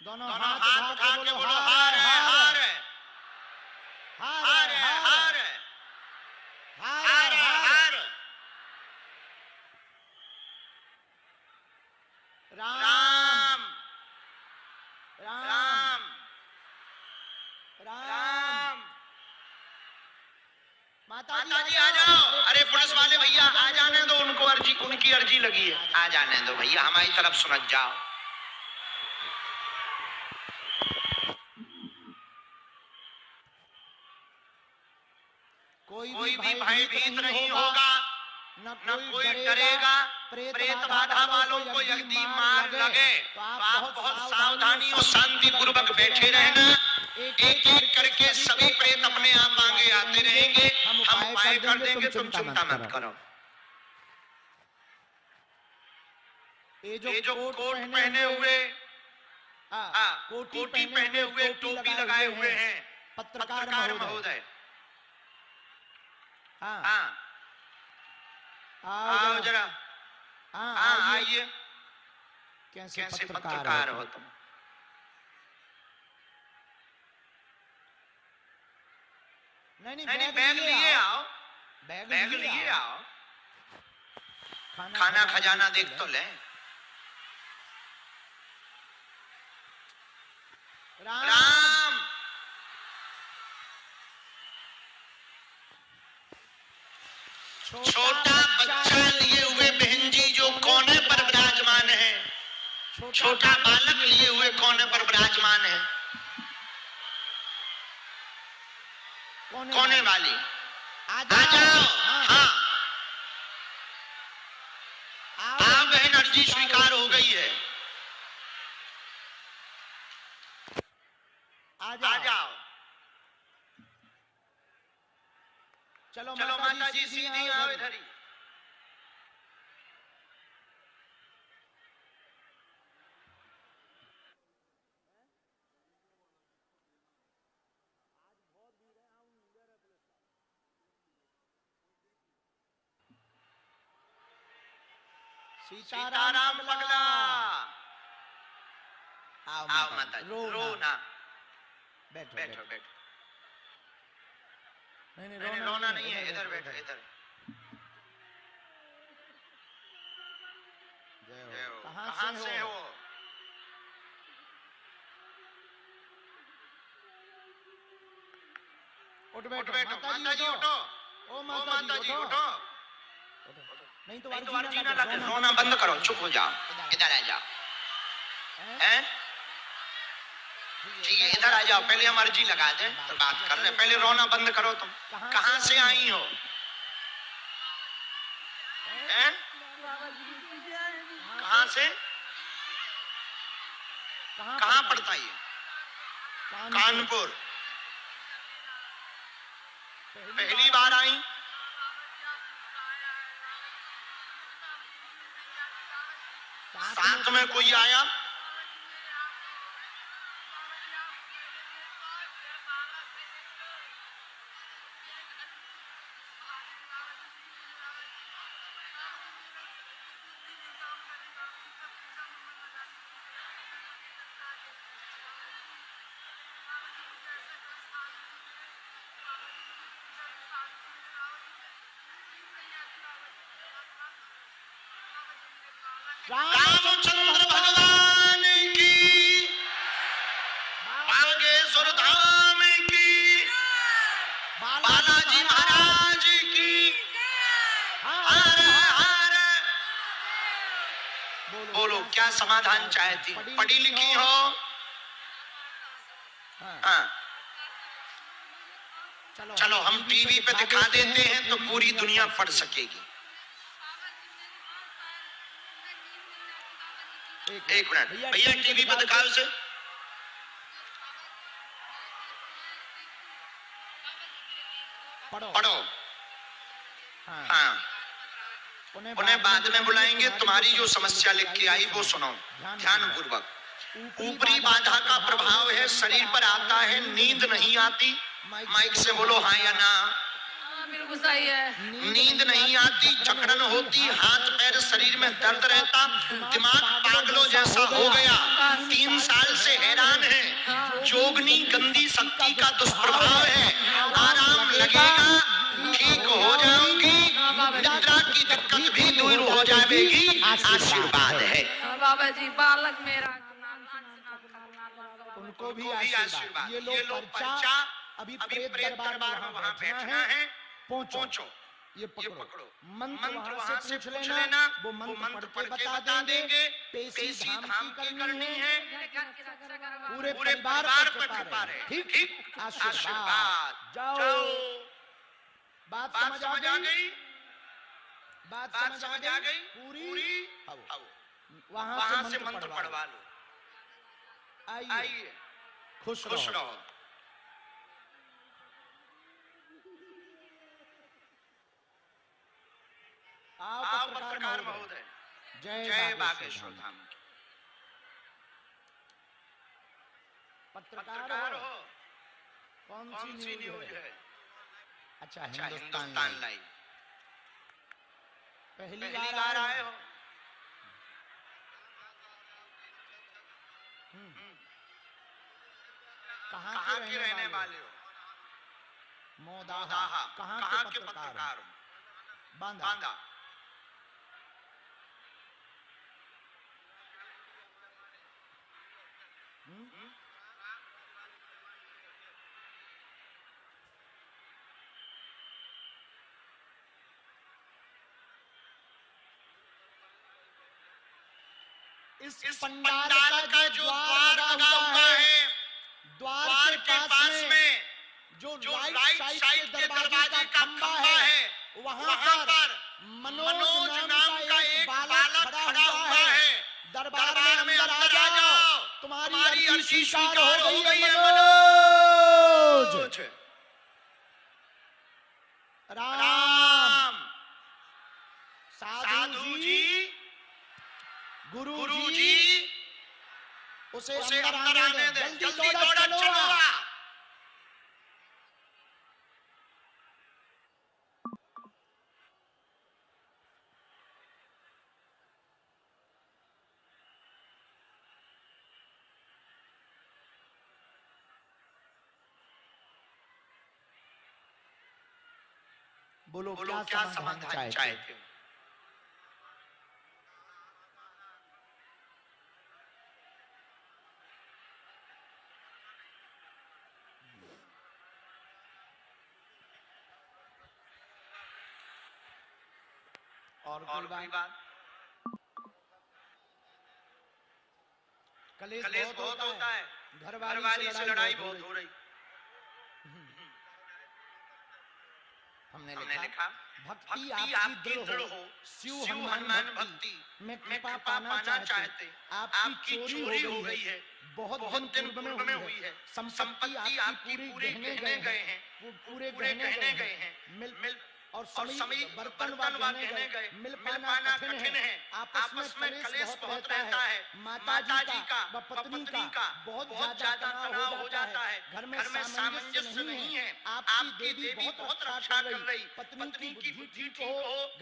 [SPEAKER 7] दोनों
[SPEAKER 1] हाथ उठा के बोलो हार है, हार है, हार है, हार है, हार है, हार। राम राम राम। माता जी आ जाओ। अरे पुलिस वाले भैया आ जाने दो उनको, अर्जी उनकी अर्जी लगी है, आ जाने दो भैया, हमारी तरफ सुनत जाओ। कोई भी भयभीत नहीं होगा, न कोई डरेगा। प्रेत बाधा वालों को यदि मार लगे तो आप बहुत सावधानी और शांति पूर्वक बैठे रहना। एक एक करके सभी प्रेत अपने आप आगे आते रहेंगे, हम उपाय कर देंगे, तुम चिंता मत करो। ये जो कोट पहने हुए, कोटी पहने हुए, टोपी लगाए हुए हैं पत्रकार महोदय, हाँ आओ जरा, हाँ आइए। कैसे पत्रकार हो तुम? नहीं बैग लिए आओ, बैग लिए आओ, खाना खजाना देख तो ले। राम छोटा बच्चा लिए हुए बहन जी जो कोने पर विराजमान है, छोटा बालक लिए हुए कोने पर विराजमान है, कोने वाली आ जाओ। हाँ आप बहन, अर्जी स्वीकार हो गई है, आ जाओ। चलो माता जी सीधी आओ इधर ही। सीताराम पगला, आओ माता जी, रो ना, बैठो बैठो। नहीं रोना नहीं है, इधर बैठो, इधर। कहाँ से हो? उठ बैठो माता जी, उठो। ओ माता जी उठो। नहीं तो अर्जी ना लगे, रोना बंद करो, चुप हो जाओ, इधर आ जाओ। हैं? ठीक है, इधर आ जाओ, पहले हम अर्जी लगा दें तो बात कर रहे। पहले रोना बंद करो। तुम कहाँ से आई हो? हैं? कहाँ से? कहाँ पड़ता है ये? कानपुर। पहली बार आई? साथ में कोई आया? रामचंद्र भगवान की, बागेश्वर धाम की, बालाजी महाराज की, हर हर। बोलो क्या समाधान चाहती? पढ़ी लिखी हो? हाँ। चलो हम टीवी पे दिखा देते हैं तो पूरी दुनिया पढ़ सकेगी। एक मिनट भैया, टीवी पे दिखाओ उसे। पढ़ो। हाँ। उन्हें बाद में बुलाएंगे। तुम्हारी जो समस्या लिख के आई वो सुनो ध्यान पूर्वक। ऊपरी बाधा का प्रभाव है, शरीर पर आता है, नींद नहीं आती। माइक से बोलो हाँ या ना।
[SPEAKER 5] बिल्कुल सही है।
[SPEAKER 1] नींद नहीं आती, जकड़न होती, हाथ पैर शरीर में दर्द रहता, दिमाग पागलों जैसा हो गया। 3 साल से हैरान है। जोगनी गंदी शक्ति का दुष्प्रभाव है। आराम लगेगा, ठीक हो जाओगी, निद्रा की दिक्कत भी दूर हो जाएगी। आशीर्वाद है
[SPEAKER 5] बाबा जी। बालक मेरा
[SPEAKER 1] उनको भी आशीर्वाद। ये लोग पर्चा अभी प्रेत दरबार में वहां बैठना है। पहुंचो, ये पकड़ो। मंत्र वहां से पूछ लेना, वो मंत्र पढ़ के बता देंगे। पेशी धाम की करनी है। पूरे परिवार पर कृपा रहे। ठीक। आशीर्वाद। जाओ। बात समझ आ गई? बात समझ आ गई? पूरी। वहां से मंत्र पढ़वा लो। आइए, खुश रहो। आओ पत्रकार महोदय। जय बागेश्वर धाम। पत्रकार हो? कौन सी न्यूज है? अच्छा, हिंदुस्तान लाइव। पहली बार आए हो? कहाँ के रहने वाले हो? मोदाहा। कहाँ के पत्रकार हो? बांदा। इस पंडाल का जो द्वार लगा हुआ है, द्वार के पास में जो राइट साइड के दरवाजे का खंभा है, वहां पर मनोज नाम का एक बालक खड़ा हुआ है। दरबार में अंदर आ जाओ, तुम्हारी अर्जी स्वीकार हो गई है मनोज। राम। साधु जी, गुरु जी, उसे अंदर आने दे। जल्दी दौड़ा चलो। बोलो क्या समाधान चाहते हो? और कोई बात? कलेश बहुत होता है। घरवाली से लड़ाई बहुत हो रही। हमने लिखा भक्ति आपकी दृढ़ हो, शिव हनुमान भक्ति में कृपा पाना चाहते, आपकी चोरी हो गई है, बहुत दिन पूर्व में हुई है, संपत्ति आपकी पूरी गहने गए हैं, पूरे गहने गए हैं, मिल और समय बर्तन गहने गए, मिल पाना कठिन है, आपस में कलेश बहुत रहता है, माता जी का व पत्नी का बहुत ज्यादा तनाव हो जाता है, घर में सामंजस्य नहीं है, आपकी देवी बहुत रक्षा कर रही, पत्नी की बुद्धि ठीक हो,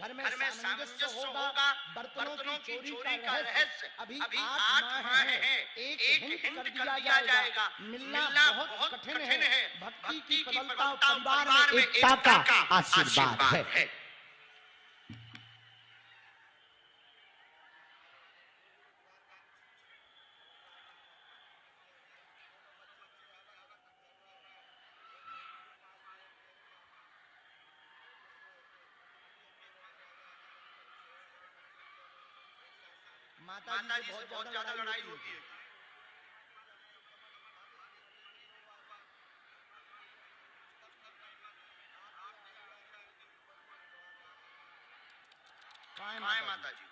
[SPEAKER 1] घर में सामंजस्य होगा, बर्तनों की चोरी का रहस्य अभी 8 माह है, एक हिंट कर दिया जाएगा, मिलना बहुत कठिन है, भक्ति की प्रबलता परिवार में एकता का आशीर्वाद है। माता जी से बहुत ज्यादा लड़ाई होती है। माता जी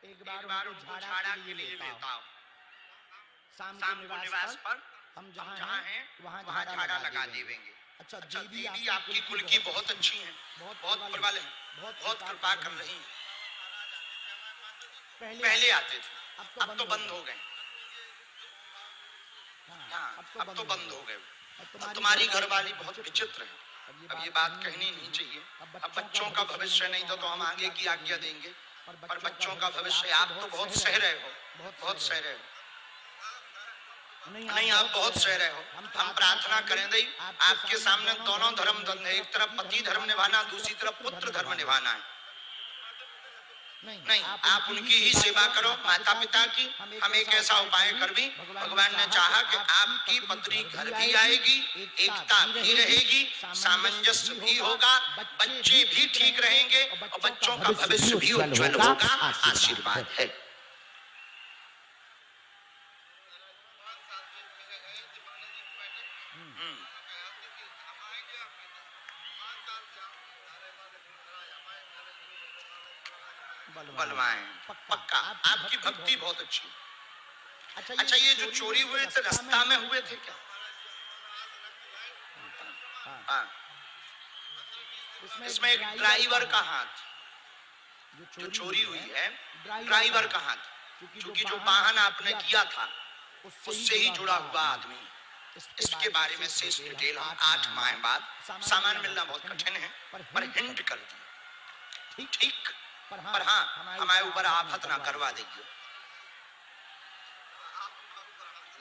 [SPEAKER 1] एक बार उनको झाड़ा के लिए लेता हूँ, शाम को निवास पर हम जहाँ हैं वहाँ झाड़ा लगा देंगे। अच्छा दीदी आपकी कुल की बहुत अच्छी हैं, बहुत प्रबल हैं, बहुत कृपा कर रही हैं। पहले आते थे, अब तो बंद हो गए। हाँ, अब तो बंद हो गए। अब तुम्हारी घरवाली बहुत विचित्र है। अब ये बात कहनी नहीं चाहिए। अब बच्चों का भविष्य नहीं तो हम आगे की आज्ञा देंगे, पर बच्चों का भविष्य आप तो बहुत सह रहे हो, बहुत सह रहे हो। नहीं, आप बहुत सह रहे हो। हम प्रार्थना करें दई आपके सामने दोनों धर्म द्वंद है, एक तरफ पति धर्म निभाना, दूसरी तरफ पुत्र धर्म निभाना है। नहीं, आप उनकी ही सेवा करो, माता पिता की। हम एक ऐसा उपाय कर भी, भगवान ने चाहा कि आपकी पत्नी घर भी आएगी, एकता भी रहेगी, सामंजस्य भी होगा, बच्चे भी ठीक रहेंगे और बच्चों का भविष्य भी उज्जवल होगा। आशीर्वाद है। बलवाएं पक्का। आपकी भक्ति बहुत अच्छी। अच्छा ये जो चोरी हुए थे रास्ता में हुए थे क्या? हाँ। इसमें एक ड्राइवर का हाथ, जो चोरी हुई है ड्राइवर का हाथ, क्योंकि जो वाहन आपने किया था उससे ही जुड़ा हुआ आदमी। इसके बारे में शेष डिटेल हम 8 माह बाद, सामान मिलना बहुत कठिन है, पर हिंट कर दी। ठीक, पर हाँ हमारे ऊपर आफत ना करवा देगी।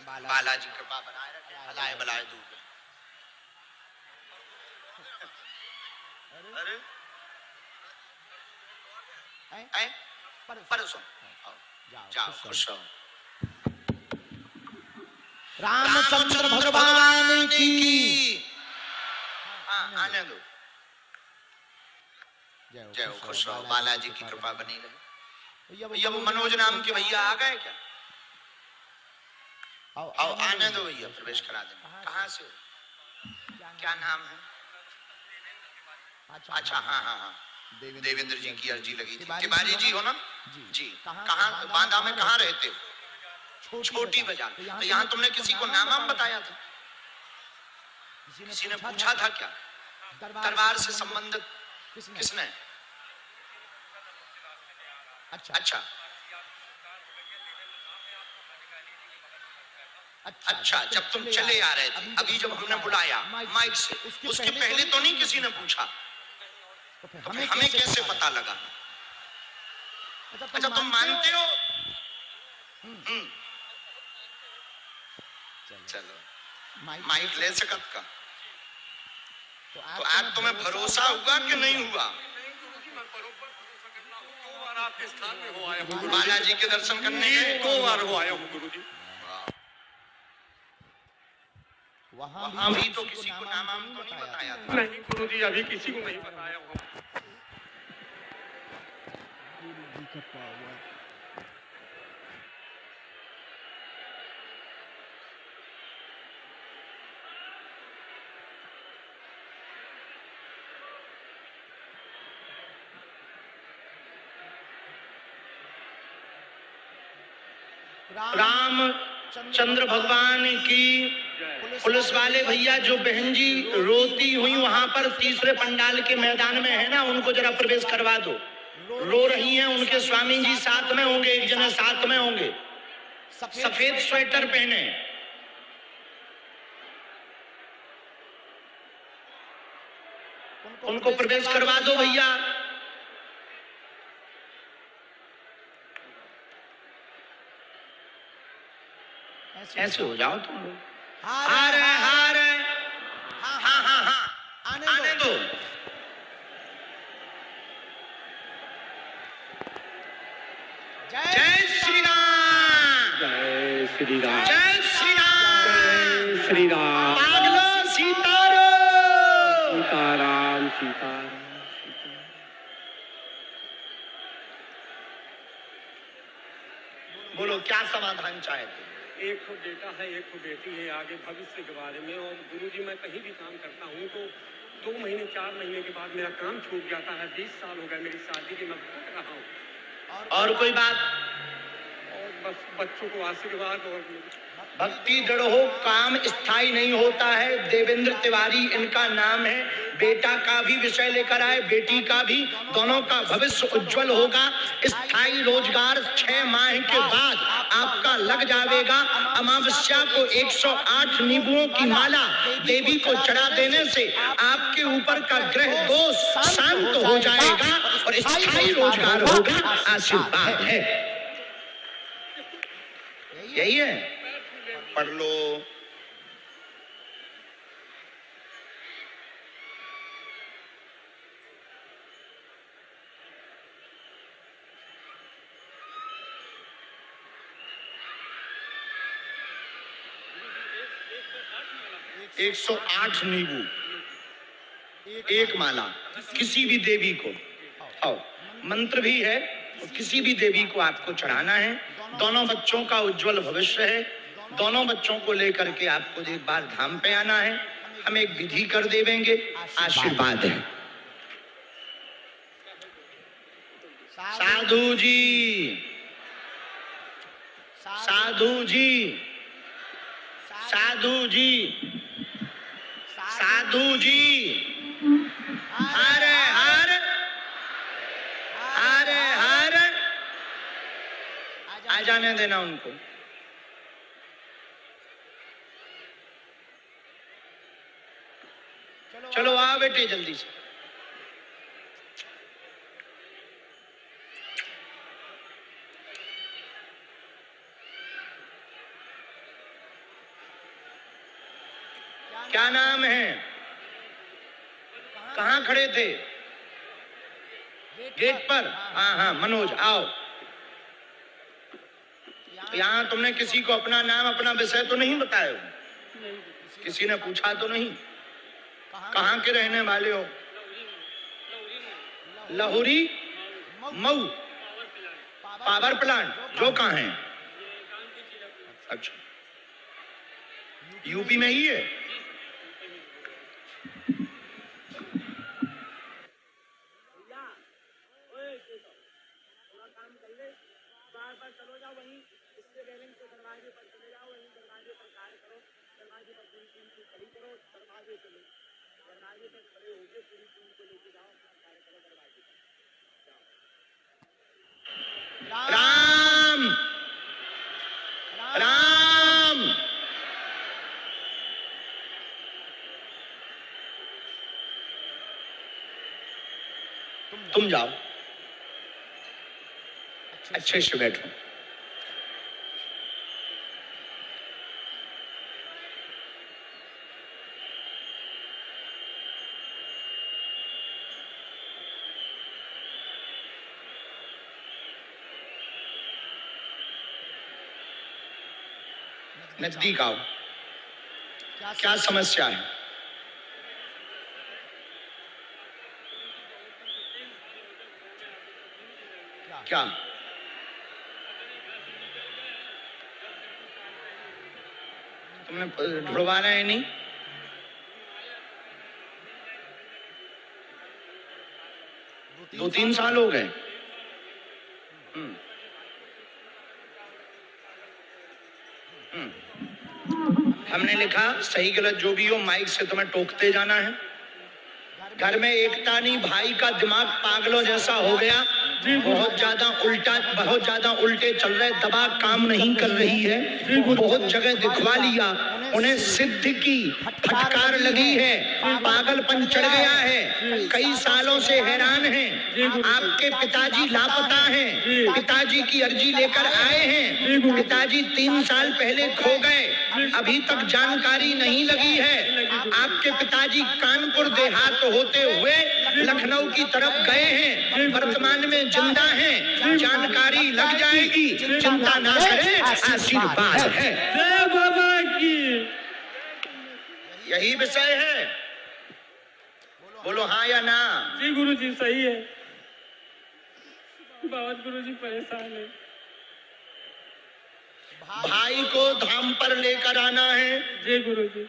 [SPEAKER 1] बालाजी कृपा बनाए रखे, हलाए बलाए दूर। अरे परसों जाओ, खुश रहो। रामचंद्र भगवान की। हाँ, आने दो। जय हो, खुश रहो। बालाजी की कृपा बनी रहे। भैया वो मनोज नाम के भैया आ गए क्या? आओ आने दो भैया, प्रवेश करा देना। कहाँ से? क्या नाम है? अच्छा हाँ, देवेंद्र जी की अर्जी लगी थी। तिवारी जी हो ना जी? कहाँ बांदा में कहाँ रहते हो? छोटी बाजार। तो यहाँ तुमने किसी को नाम बताया था? किसी ने पूछा था क्या? दरबार से संबंधित किसने? अच्छा, जब तुम चले आ रहे थे, अभी जब हमने बुलाया माइक से, उसके पहले तो नहीं किसी ने पूछा? तो फिर हमें कैसे पता लगा? अच्छा तुम मानते हो? चलो माइक ले सकत का। तो आज तुम्हें भरोसा हुआ कि नहीं हुआ?
[SPEAKER 3] आपके स्थान में हो आया हूँ,
[SPEAKER 1] बालाजी के दर्शन करने गए
[SPEAKER 3] 2 बार हो आया हूँ गुरुजी।
[SPEAKER 1] वहाँ भी तो किसी को नाम तो नहीं बताया था?
[SPEAKER 3] नहीं गुरुजी, अभी किसी को नहीं बताया हूँ।
[SPEAKER 1] रामचंद्र भगवान की। पुलिस वाले भैया जो बहन जी रोती हुई वहां पर तीसरे पंडाल के मैदान में है ना, उनको जरा प्रवेश करवा दो। रो रही हैं, उनके स्वामी जी साथ में होंगे, एक जने साथ में होंगे, सफेद स्वेटर पहने। उनको प्रवेश करवा दो भैया। ऐसे हो जाओ तुम लोग। हार हार, हाँ हाँ हाँ, आने दो। जय श्री राम,
[SPEAKER 6] जय श्री राम,
[SPEAKER 1] जय श्री राम,
[SPEAKER 6] जय श्री राम।
[SPEAKER 1] पागलो सीताराम,
[SPEAKER 6] सीताराम सीताराम।
[SPEAKER 1] बोलो क्या समाधान चाहते?
[SPEAKER 6] एक तो बेटा है, एक तो बेटी है, आगे भविष्य के बारे में। और गुरुजी मैं कहीं भी काम करता हूँ तो 2 महीने 4 महीने के बाद मेरा काम छूट जाता है। 20 साल हो गए मेरी शादी की, मैं भटक रहा हूँ।
[SPEAKER 1] और कोई बात?
[SPEAKER 6] और बस बच्चों को आशीर्वाद। और
[SPEAKER 1] भक्ति दृढ़ हो, काम स्थायी नहीं होता है। देवेंद्र तिवारी इनका नाम है। बेटा का भी विषय लेकर आए, बेटी का भी, दोनों का भविष्य उज्जवल होगा। स्थायी रोजगार 6 माह के बाद आपका लग जाएगा। अमावस्या को 108 नींबुओं की माला देवी को चढ़ा देने से आपके ऊपर का ग्रह दोष शांत हो जाएगा और स्थायी रोजगार होगा। आशीर्वाद है, यही है। पढ़ लो। एक 108 नींबू, एक माला, किसी भी देवी को। आओ, मंत्र भी है, और किसी भी देवी को आपको चढ़ाना है। दोनों बच्चों का उज्जवल भविष्य है। दोनों बच्चों को लेकर के आपको एक बार धाम पे आना है। हम एक विधि कर देंगे। आशीर्वाद है। साधु जी, साधु जी, साधु जी, साधु जी, हर हर हर हर। आ जाने देना उनको। चलो आओ बेटे जल्दी से। क्या नाम है? कहाँ खड़े थे? गेट पर। हाँ हाँ मनोज, आओ। यहाँ तुमने किसी को अपना नाम अपना विषय तो नहीं बताया? किसी ने पूछा तो नहीं? कहाँ के रहने वाले हो? लाहौरी मऊ पावर प्लांट, जो कहाँ है? अच्छा, यूपी में ही है। राम राम, तुम जाओ, अच्छे से बैठो। नजदीक आओ। क्या समस्या है? क्या? तुमने ढुड़वाना है नहीं? दो तीन साल हो गए। हमने लिखा सही गलत जो भी हो माइक से तुम्हें टोकते जाना है। घर में एकता नहीं, भाई का दिमाग पागलों जैसा हो गया, बहुत ज्यादा उल्टे चल रहे, दवा काम नहीं कर रही है, बहुत जगह दिखवा लिया, उन्हें सिद्ध की फटकार लगी है, पागलपन चढ़ गया है, कई सालों से हैरान हैं। आपके पिताजी लापता हैं, पिताजी की अर्जी लेकर आए हैं, पिताजी 3 साल पहले खो गए, अभी तक जानकारी नहीं लगी है। आपके पिताजी कानपुर देहात होते हुए लखनऊ की तरफ गए हैं, वर्तमान में जिंदा हैं, जानकारी लग जाएगी, चिंता ना करें, आशीर्वाद है।
[SPEAKER 2] जय बाबा की।
[SPEAKER 1] यही विषय है, बोलो हाँ या ना।
[SPEAKER 2] जी गुरु जी सही है, बहुत गुरु जी परेशान है।
[SPEAKER 1] भाई को धाम पर लेकर आना है।
[SPEAKER 2] जी गुरु जी।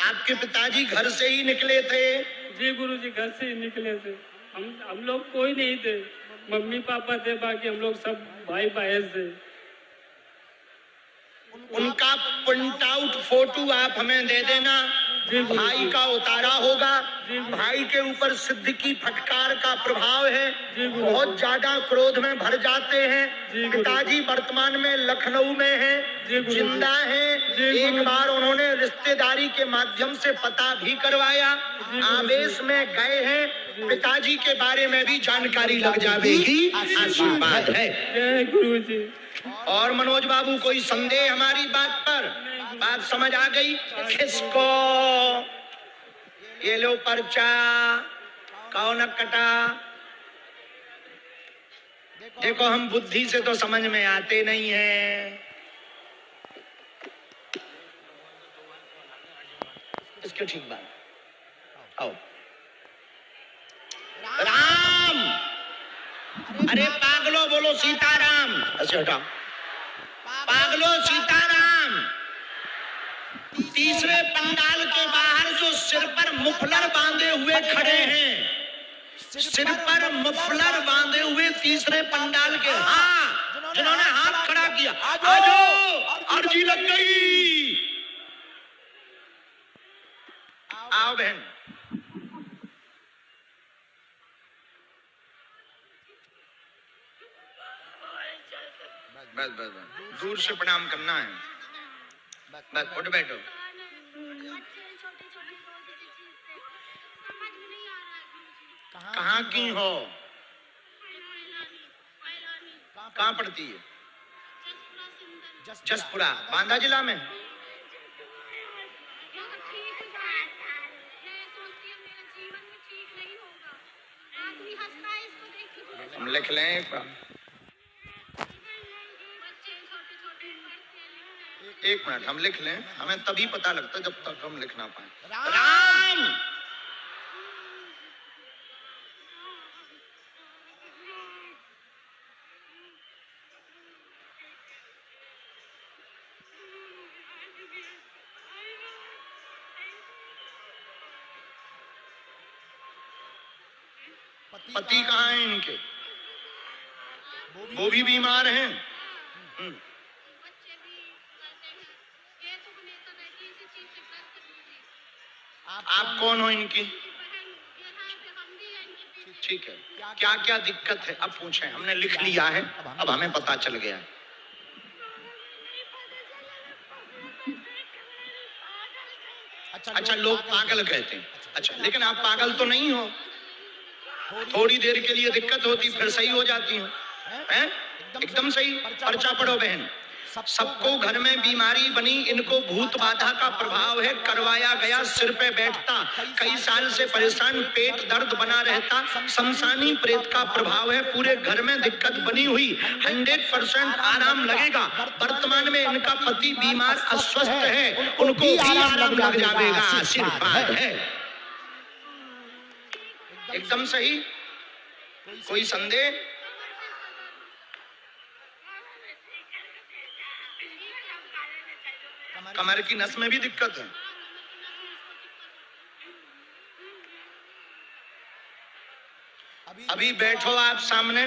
[SPEAKER 1] आपके पिताजी घर से ही निकले थे।
[SPEAKER 2] जी गुरु जी घर से ही निकले थे, हम लोग कोई नहीं थे, मम्मी पापा थे, बाकी हम लोग सब भाई भाई थे।
[SPEAKER 1] उनका प्रिंट आउट फोटो आप हमें दे देना, भाई का उतारा होगा। भाई के ऊपर सिद्ध की फटकार का प्रभाव है, बहुत ज्यादा क्रोध में भर जाते हैं। पिताजी वर्तमान में लखनऊ में हैं, जिंदा हैं। एक बार उन्होंने रिश्तेदारी के माध्यम से पता भी करवाया, आवेश में गए हैं, पिताजी के बारे में भी जानकारी लग जाएगी, आशीर्वाद है।
[SPEAKER 2] जय गुरु जी।
[SPEAKER 1] और मनोज बाबू कोई संदेह हमारी बात पर? बात समझ आ गई? किसको ये लो पर्चा, कौन कटा? देखो हम बुद्धि से तो समझ में आते नहीं है, इसके ठीक बात। आओ राम, अरे पागलो बोलो सीताराम। अच्छा हटाओ, पागलो सीताराम। तीसरे पंडाल के बाहर जो सिर पर मुफलर बांधे हुए खड़े हैं, सिर पर मुफलर बांधे हुए तीसरे पंडाल के, हाँ जिन्होंने हाथ खड़ा किया, आ जाओ, अर्जी लग गई। आओ बहन। बस बस बस, दूर से प्रणाम करना है, बस उठ बैठो। कहाँ की हो? कहाँ पड़ती है? जसपुरा, बांदा जिला में। हम लिख लें एक मिनट, हम लिख लें, हमें तभी पता लगता जब तक हम लिख ना पाए। राम, पति कहाँ हैं इनके? वो भी बीमार हैं। आप कौन हो इनकी? ठीक है, क्या क्या दिक्कत है अब पूछें, हमने लिख लिया है, अब हमें पता चल गया। अच्छा लोग पागल कहते हैं, अच्छा लेकिन आप पागल तो नहीं हो, थोड़ी देर के लिए दिक्कत होती फिर सही हो जाती हो, हैं? एकदम सही। पर्चा पढ़ो बहन। सबको घर में बीमारी बनी, इनको भूत बाधा का प्रभाव है, करवाया गया, सिर पे बैठता, कई साल से परेशान, पेट दर्द बना रहता, शमशानी प्रेत का प्रभाव है, पूरे घर में दिक्कत बनी हुई, 100% आराम लगेगा। वर्तमान में इनका पति बीमार अस्वस्थ है, उनको भी आराम लग जाएगा, आशीर्वाद है। एकदम सही, कोई संदेह? कमर की नस में भी दिक्कत है। अभी बैठो आप सामने,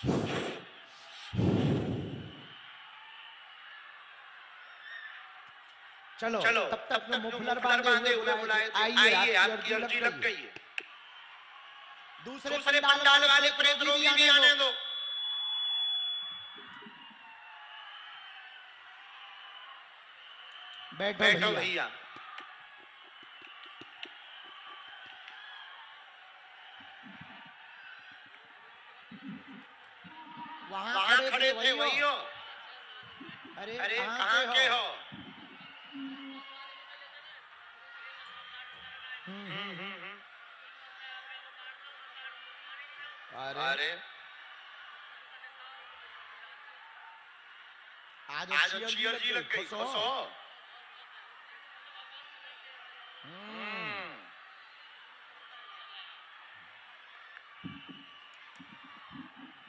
[SPEAKER 7] चलो
[SPEAKER 1] चलो
[SPEAKER 7] तब तक जो मुफलर
[SPEAKER 1] बांधे
[SPEAKER 7] बांधे
[SPEAKER 1] हुए बुलाए थे, आइए आपकी अर्जी लग गई है।
[SPEAKER 7] दूसरे
[SPEAKER 1] दूसरे पंडाल वाले प्रेत रोगी भी आने दो। बैठो भैया। वहां खड़े थे वही। अरे कहाँ के हो? अरे आज अच्छी अर्जी लग गई, खुश हो?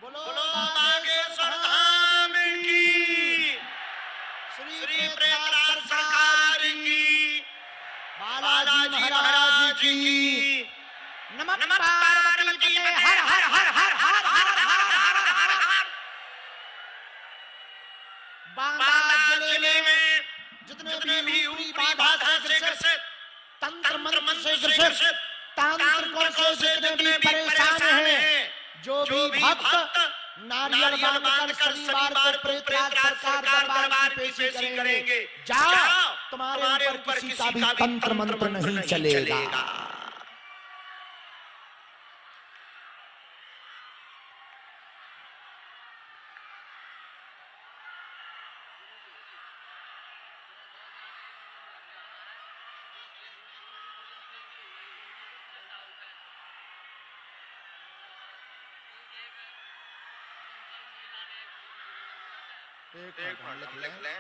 [SPEAKER 7] बोलो
[SPEAKER 1] बागेश्वर धाम की, श्री प्रेतराज सरकार की, बालाजी महाराज की।
[SPEAKER 7] नमः पार्वती पते हर हर हर हर हर हर हर हर हर। बांदा जिले में जितने भी ऊपरी बाधा से ग्रसित, तंत्र मंत्र से ग्रसित, तांत्रिकों से जितने भी परेशान हैं, जो भी भक्त नारियल बांधकर शनिवार को प्रेतराज सरकार दरबार की पेशी करेंगे, जाओ, तुम्हारे ऊपर किसी का भी तंत्र मंत्र नहीं चलेगा। एक मिनट हम लिख लें।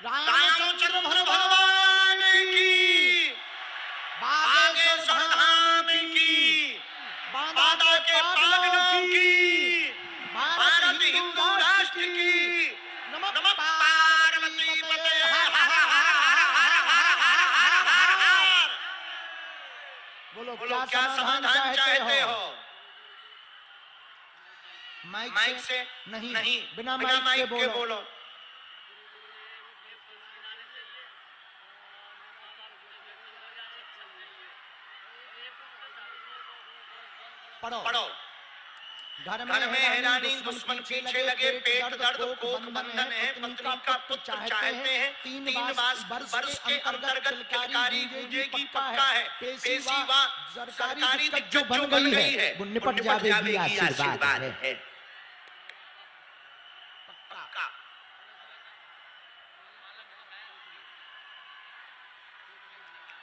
[SPEAKER 7] रामचंद्र भगवान की, बागेश्वर धाम की, बांदा के पागलों की, भारत हिंदू राष्ट्र की। नमः पार्वती पते हर हर हर हर हर हर हर हर। बोलो क्या समाधान चाहते हो? माइक से नहीं, बिना माइक के बोलो। पढ़ो। घर में हैरानी, दुश्मन पीछे लगे, पेट दर्द, कोख बंधन है, पत्नी का पुत्र चाहते हैं, 3 वर्ष के अंतर्गत किलकारी गूंजेगी, पक्का है। पेशी व सरकारी दिक्कत जो बन गई है वो निपट जाएगी, आशीर्वाद है। पक्का।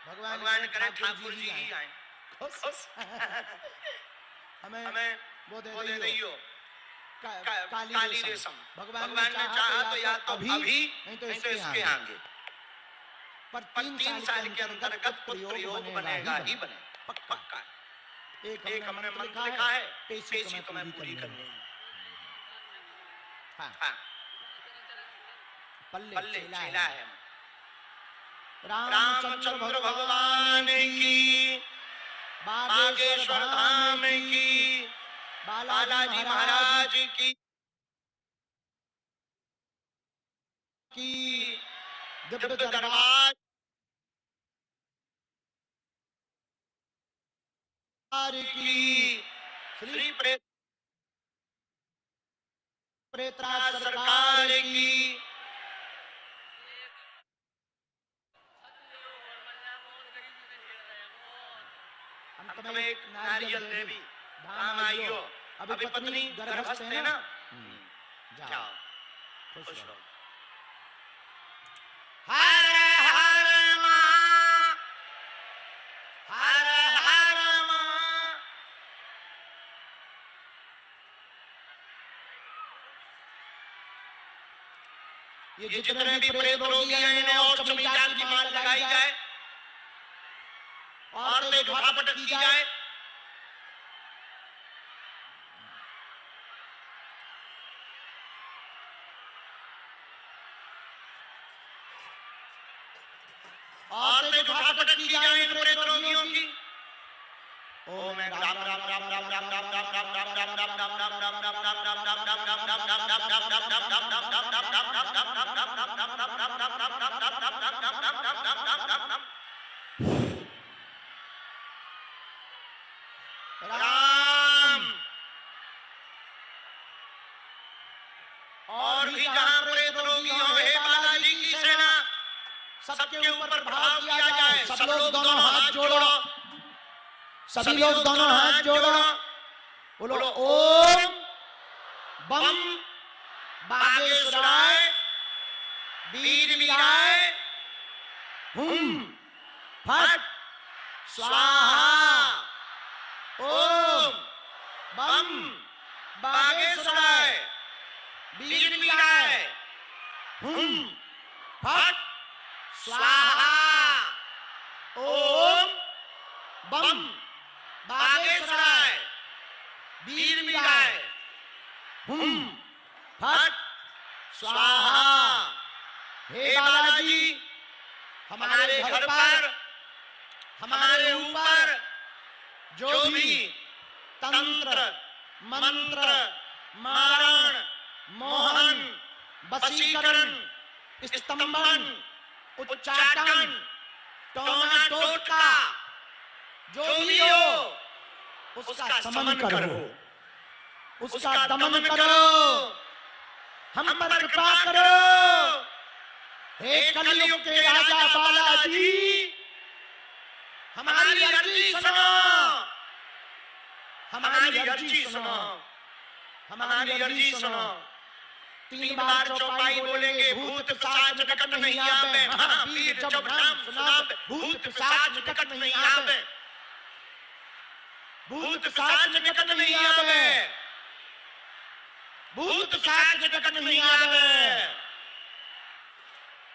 [SPEAKER 7] भगवान करे ठाकुर जी ही आए। हमें वो दे रही हो काली रेशम। भगवान ने चाहा तो या तो अभी नहीं तो इसके आगे। पर 3 साल के अंतर्गत प्रयोग बनेगा ही बनेगा, पक्का। एक हमने मंत्र लिखा है, पेशी तो मैं पूरी करनी है। हाँ। पल्ले चेला है। रामचंद्र भगवान की, बागेश्वर धाम की, बालाजी महाराज की, दिव्य दरबार की, श्री प्रेतराज सरकार की। अंत में एक नारियल देवी, धाम आइयो। अभी पत्नी गर्भस्थ है ना, जाओ खुश रहो। हर हर मां, हर हर मां। ये जितने भी प्रेत रोगी हैं इन्हें और चमड़ी जाल की मार लगाई जाए।
[SPEAKER 1] औरतें उठापटक की जाए। औरतें उठापटक की जाए इन प्रेत रोगियों की। ओम राम राम राम राम राम राम राम राम राम राम राम राम राम राम राम राम राम। और भी जहां प्रेत रोगी हो, हे बालाजी की सेना, सबके ऊपर प्रभाव किया जाए। सब लोग दोनों हाथ जोड़ो, सभी लोग दोनों हाथ जोड़ो, बोलो ओम बम बागेश्वराय वीर वीराय हुम फट स्वाहा। ओम बम बागेश्वराय वीर वीराय हुम फट स्वाहा। ओम बम बागेश्वराय वीर वीराय हुम फट स्वाहा। हे बालाजी, हमारे घर पर, हमारे ऊपर जो भी तंत्र मंत्र मारण मोहन वशीकरण स्तंभन उच्चाटन टोना टोटका जो भी हो, उसका समन करो, उसका दमन करो, हम पर कृपा करो। हे कलयुग के राजा बालाजी, हमारी अर्जी सुनो, हमारी अर्जी सुनो, हमारी अर्जी सुनो। 3 बार चौपाई बोलेंगे, भूत पिशाच निकट नहीं आवे। महावीर जब नाम सुनावे, भूत पिशाच निकट नहीं आवे, भूत पिशाच निकट नहीं आवे, भूत पिशाच निकट नहीं आवे।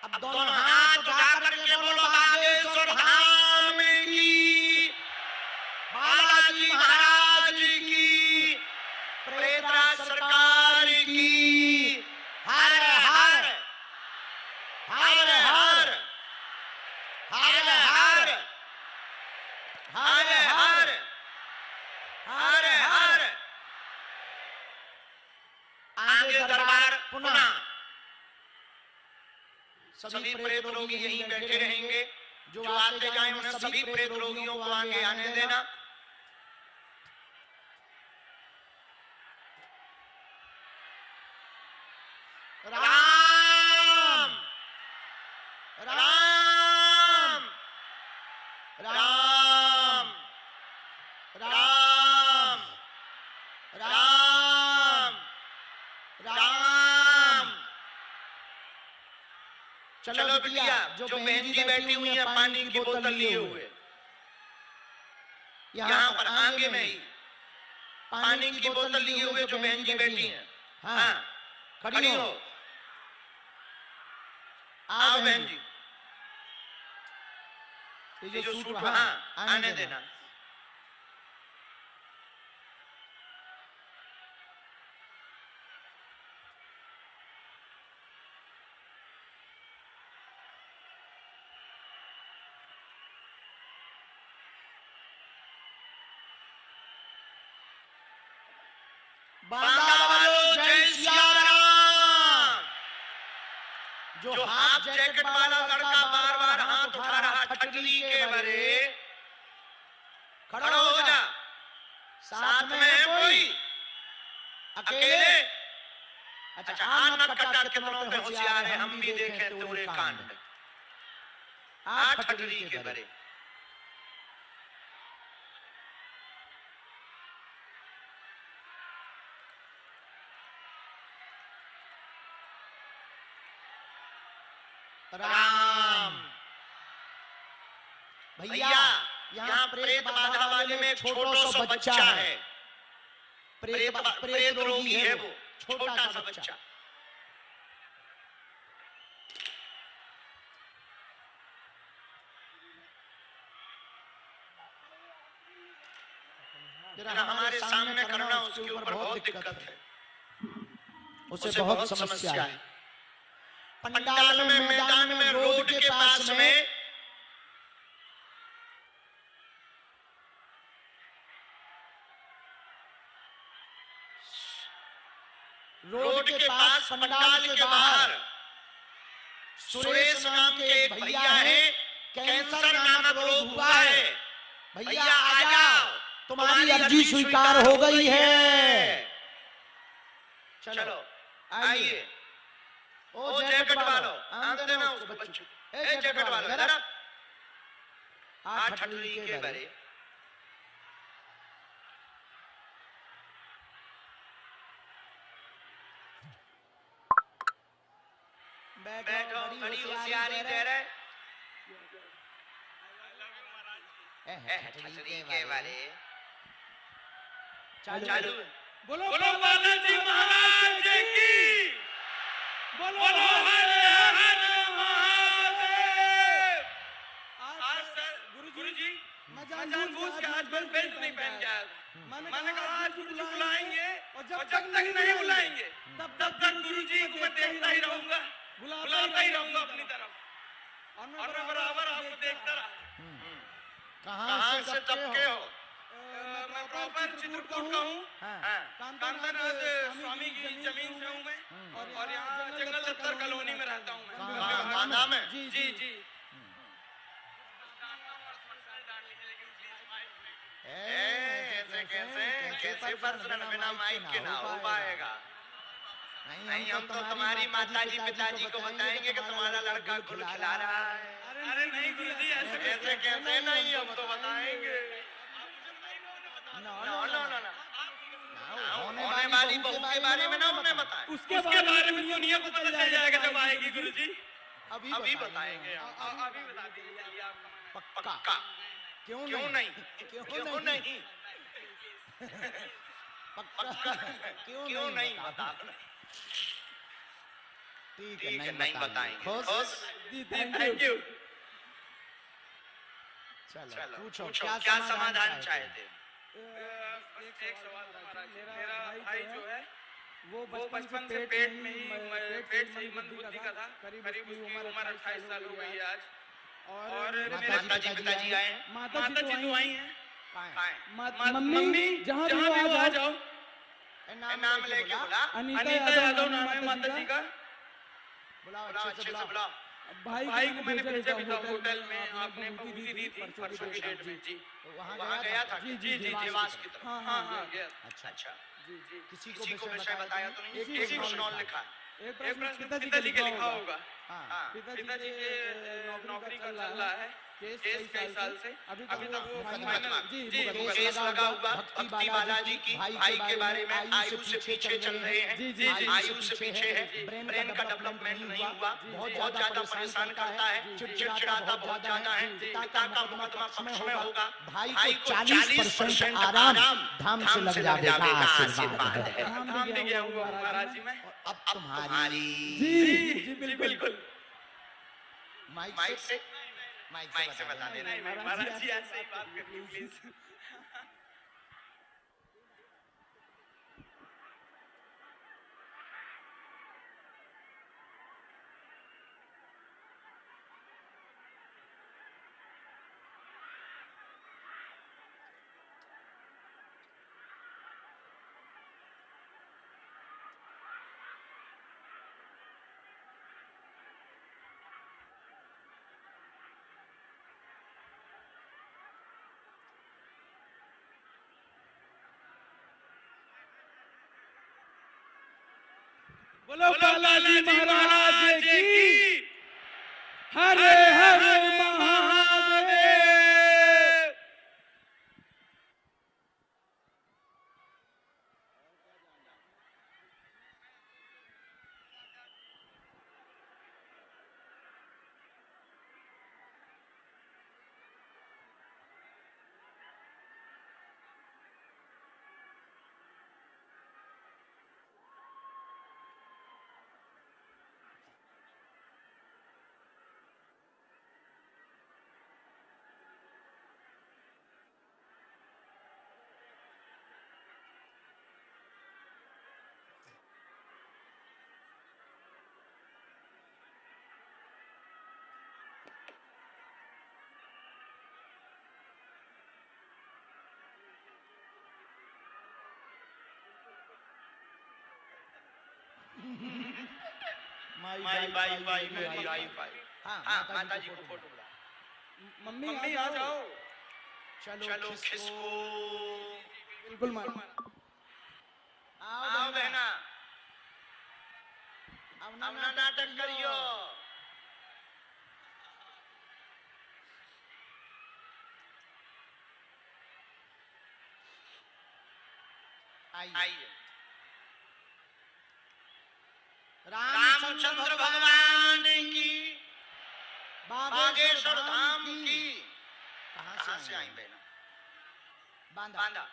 [SPEAKER 1] अब दोनों हाथ उठा करके बोलो बागेश्वर धाम की, बालाजी महाराज की, प्रेतराज सरकार की। हर हर हर हर हर हर हर हर हर हर। आगे दरबार पुनः सभी प्रेत रोगी यहीं बैठे रहेंगे। जो आते जाएं उन्हें सभी प्रेत रोगियों को आगे आने देना। राम राम राम राम राम राम। चलो बिटिया, जो बहन जी बैठी हुई है पानी की बोतल लिए हुए, यहाँ पर आगे में ही पानी की बोतल लिए हुए जो बहन जी बैठी हैं, हाँ खड़ी हो। आओ बहन जी, ये जो सूट, हाँ आने देना। बांदा वालों जय सिया राम। जो हाफ जैकेट वाला लड़का बार बार हाथ उठा रहा ठटली के बरे, खड़ा हो जा। साथ में है कोई? अकेले? अच्छा आन मत कटा, कितनों पे होशियार है, हम भी देखें तेरे कांड। आ ठटली के बरे। राम। भैया यहाँ प्रेत बाधा वाले में छोटा सा बच्चा है, प्रेत रोगी है वो, छोटा सा बच्चा। तेरा हमारे सामने करना उसके ऊपर बहुत दिक्कत है,
[SPEAKER 7] उसे बहुत समस्या है। पंडाल में, मैदान में, रोड के पास में रोड के पास पंडाल के बाहर सुरेश नाम के एक भैया हैं, कैंसर नामक रोग हुआ है। भैया आ जाओ, तुम्हारी अर्जी स्वीकार हो गई है। चलो आइए। ओ जैकेट वालों, आम देना उसको बच्चों। ए जैकेट वालों, इधर आ ठठुरी के बरे। बैठो, बड़ी होशियारी दे रहे। ठठुरी के बारे चालू।
[SPEAKER 2] बोलो बालाजी महाराज की, बोलो हर हर महादेव। आज सर गुरुजी मैं जानबूझ के आज बेल्ट नहीं पहन के आया। मैंने कहा आज गुरुजी बुलाएंगे और जब तक नहीं बुलाएंगे तब तक गुरुजी को मैं देखता ही रहूंगा, बुलाता ही रहूंगा अपनी तरफ, और मैं बराबर आपको देखता रहा।
[SPEAKER 7] कहाँ से टपके हो?
[SPEAKER 2] मैं प्रॉपर चित्रकूट का हूँ। कांतानाथ स्वामी की जमीन से हूँ मैं, और यहाँ जंगल दफ्तर कॉलोनी में रहता हूँ मैं।
[SPEAKER 7] बांदा में?
[SPEAKER 2] जी।
[SPEAKER 1] कैसे पर्सन बिना माइक के ना हो पाएगा। नहीं, हम तो तुम्हारी माताजी पिताजी को बताएंगे कि तुम्हारा लड़का गुल खिला रहा है।
[SPEAKER 2] अरे नहीं गुरुजी, ऐसे
[SPEAKER 1] कैसे नहीं, हम तो बताएंगे। होने वाली बहू के बारे में ना उन्हें बताएं।
[SPEAKER 2] उसके बारे में दुनिया को पता चल जाएगा जब आएगी गुरुजी।
[SPEAKER 1] अभी बताएंगे।
[SPEAKER 2] अभी बता दीजिए आप।
[SPEAKER 1] पक्का। क्यों नहीं? पक्का क्यों नहीं बता? ठीक है, नहीं बताएंगे। खुश?
[SPEAKER 2] Thank you.
[SPEAKER 7] चलो पूछो,
[SPEAKER 1] क्या समाधान चाहते?
[SPEAKER 2] एक सवाल था, मेरा भाई जो है वो बचपन से पेट से ही मंदबुद्धि का था। करीब उसकी उम्र 28 साल हो गई है आज। और
[SPEAKER 1] माताजी पिताजी आए?
[SPEAKER 2] माताजी तो आई हैं।
[SPEAKER 7] मम्मी
[SPEAKER 2] जहाँ भी हो आ जाओ।
[SPEAKER 1] नाम लेके बुला।
[SPEAKER 2] अनीता यादव नाम है माताजी का।
[SPEAKER 7] बुलाओ,
[SPEAKER 1] अच्छे से बुलाओ।
[SPEAKER 2] भाई को मैंने भेजा भी था होटल में, आपने पंक्ति दी थी परसों की डेट में। जी
[SPEAKER 1] वहाँ गया था?
[SPEAKER 2] जी
[SPEAKER 1] देवास की तरफ।
[SPEAKER 2] हाँ गया।
[SPEAKER 1] अच्छा।
[SPEAKER 2] जी
[SPEAKER 1] किसी को विषय बताया तो नहीं? एक प्रश्न लिखा है।
[SPEAKER 2] एक प्रश्न पिताजी के लिखा होगा। पिताजी के नौकरी का चल रहा है केस कई साल से। अभी तक
[SPEAKER 1] केस लगा हुआ भक्ति बालाजी की भाई के बारे में। आयु से पीछे चल रहे हैं। आयु से पीछे है। ब्रेन का डेवलपमेंट नहीं हुआ। बहुत ज्यादा परेशान करता है। चिड़चिड़ाता बहुत ज्यादा है। पिता का मुकदमा पक्ष में होगा।
[SPEAKER 7] भाई को 40% आराम धाम से लग जाएगा। आशीर्वाद है।
[SPEAKER 2] धाम भी गया हुआ महाराज जी में।
[SPEAKER 7] अब तुम्हारी
[SPEAKER 2] जी बिल्कुल।
[SPEAKER 7] माइक से
[SPEAKER 1] बता देना।
[SPEAKER 2] महाराज जी ऐसे ही बात करिए प्लीज। बोलो बालाजी महाराज की। हरे हरे महादेव।
[SPEAKER 1] माई बाई बाई मेरी आई बाई। हाँ माता जी को फोटो बुला।
[SPEAKER 7] मम्मी आ जाओ।
[SPEAKER 1] चलो खिसको।
[SPEAKER 7] बिल्कुल माँ।
[SPEAKER 1] आओ बहना। अब ना नाटक करियो। आइए। रामचंद्र भगवान की बागेश्वर धाम की। कहाँ से आई बहना? बांदा।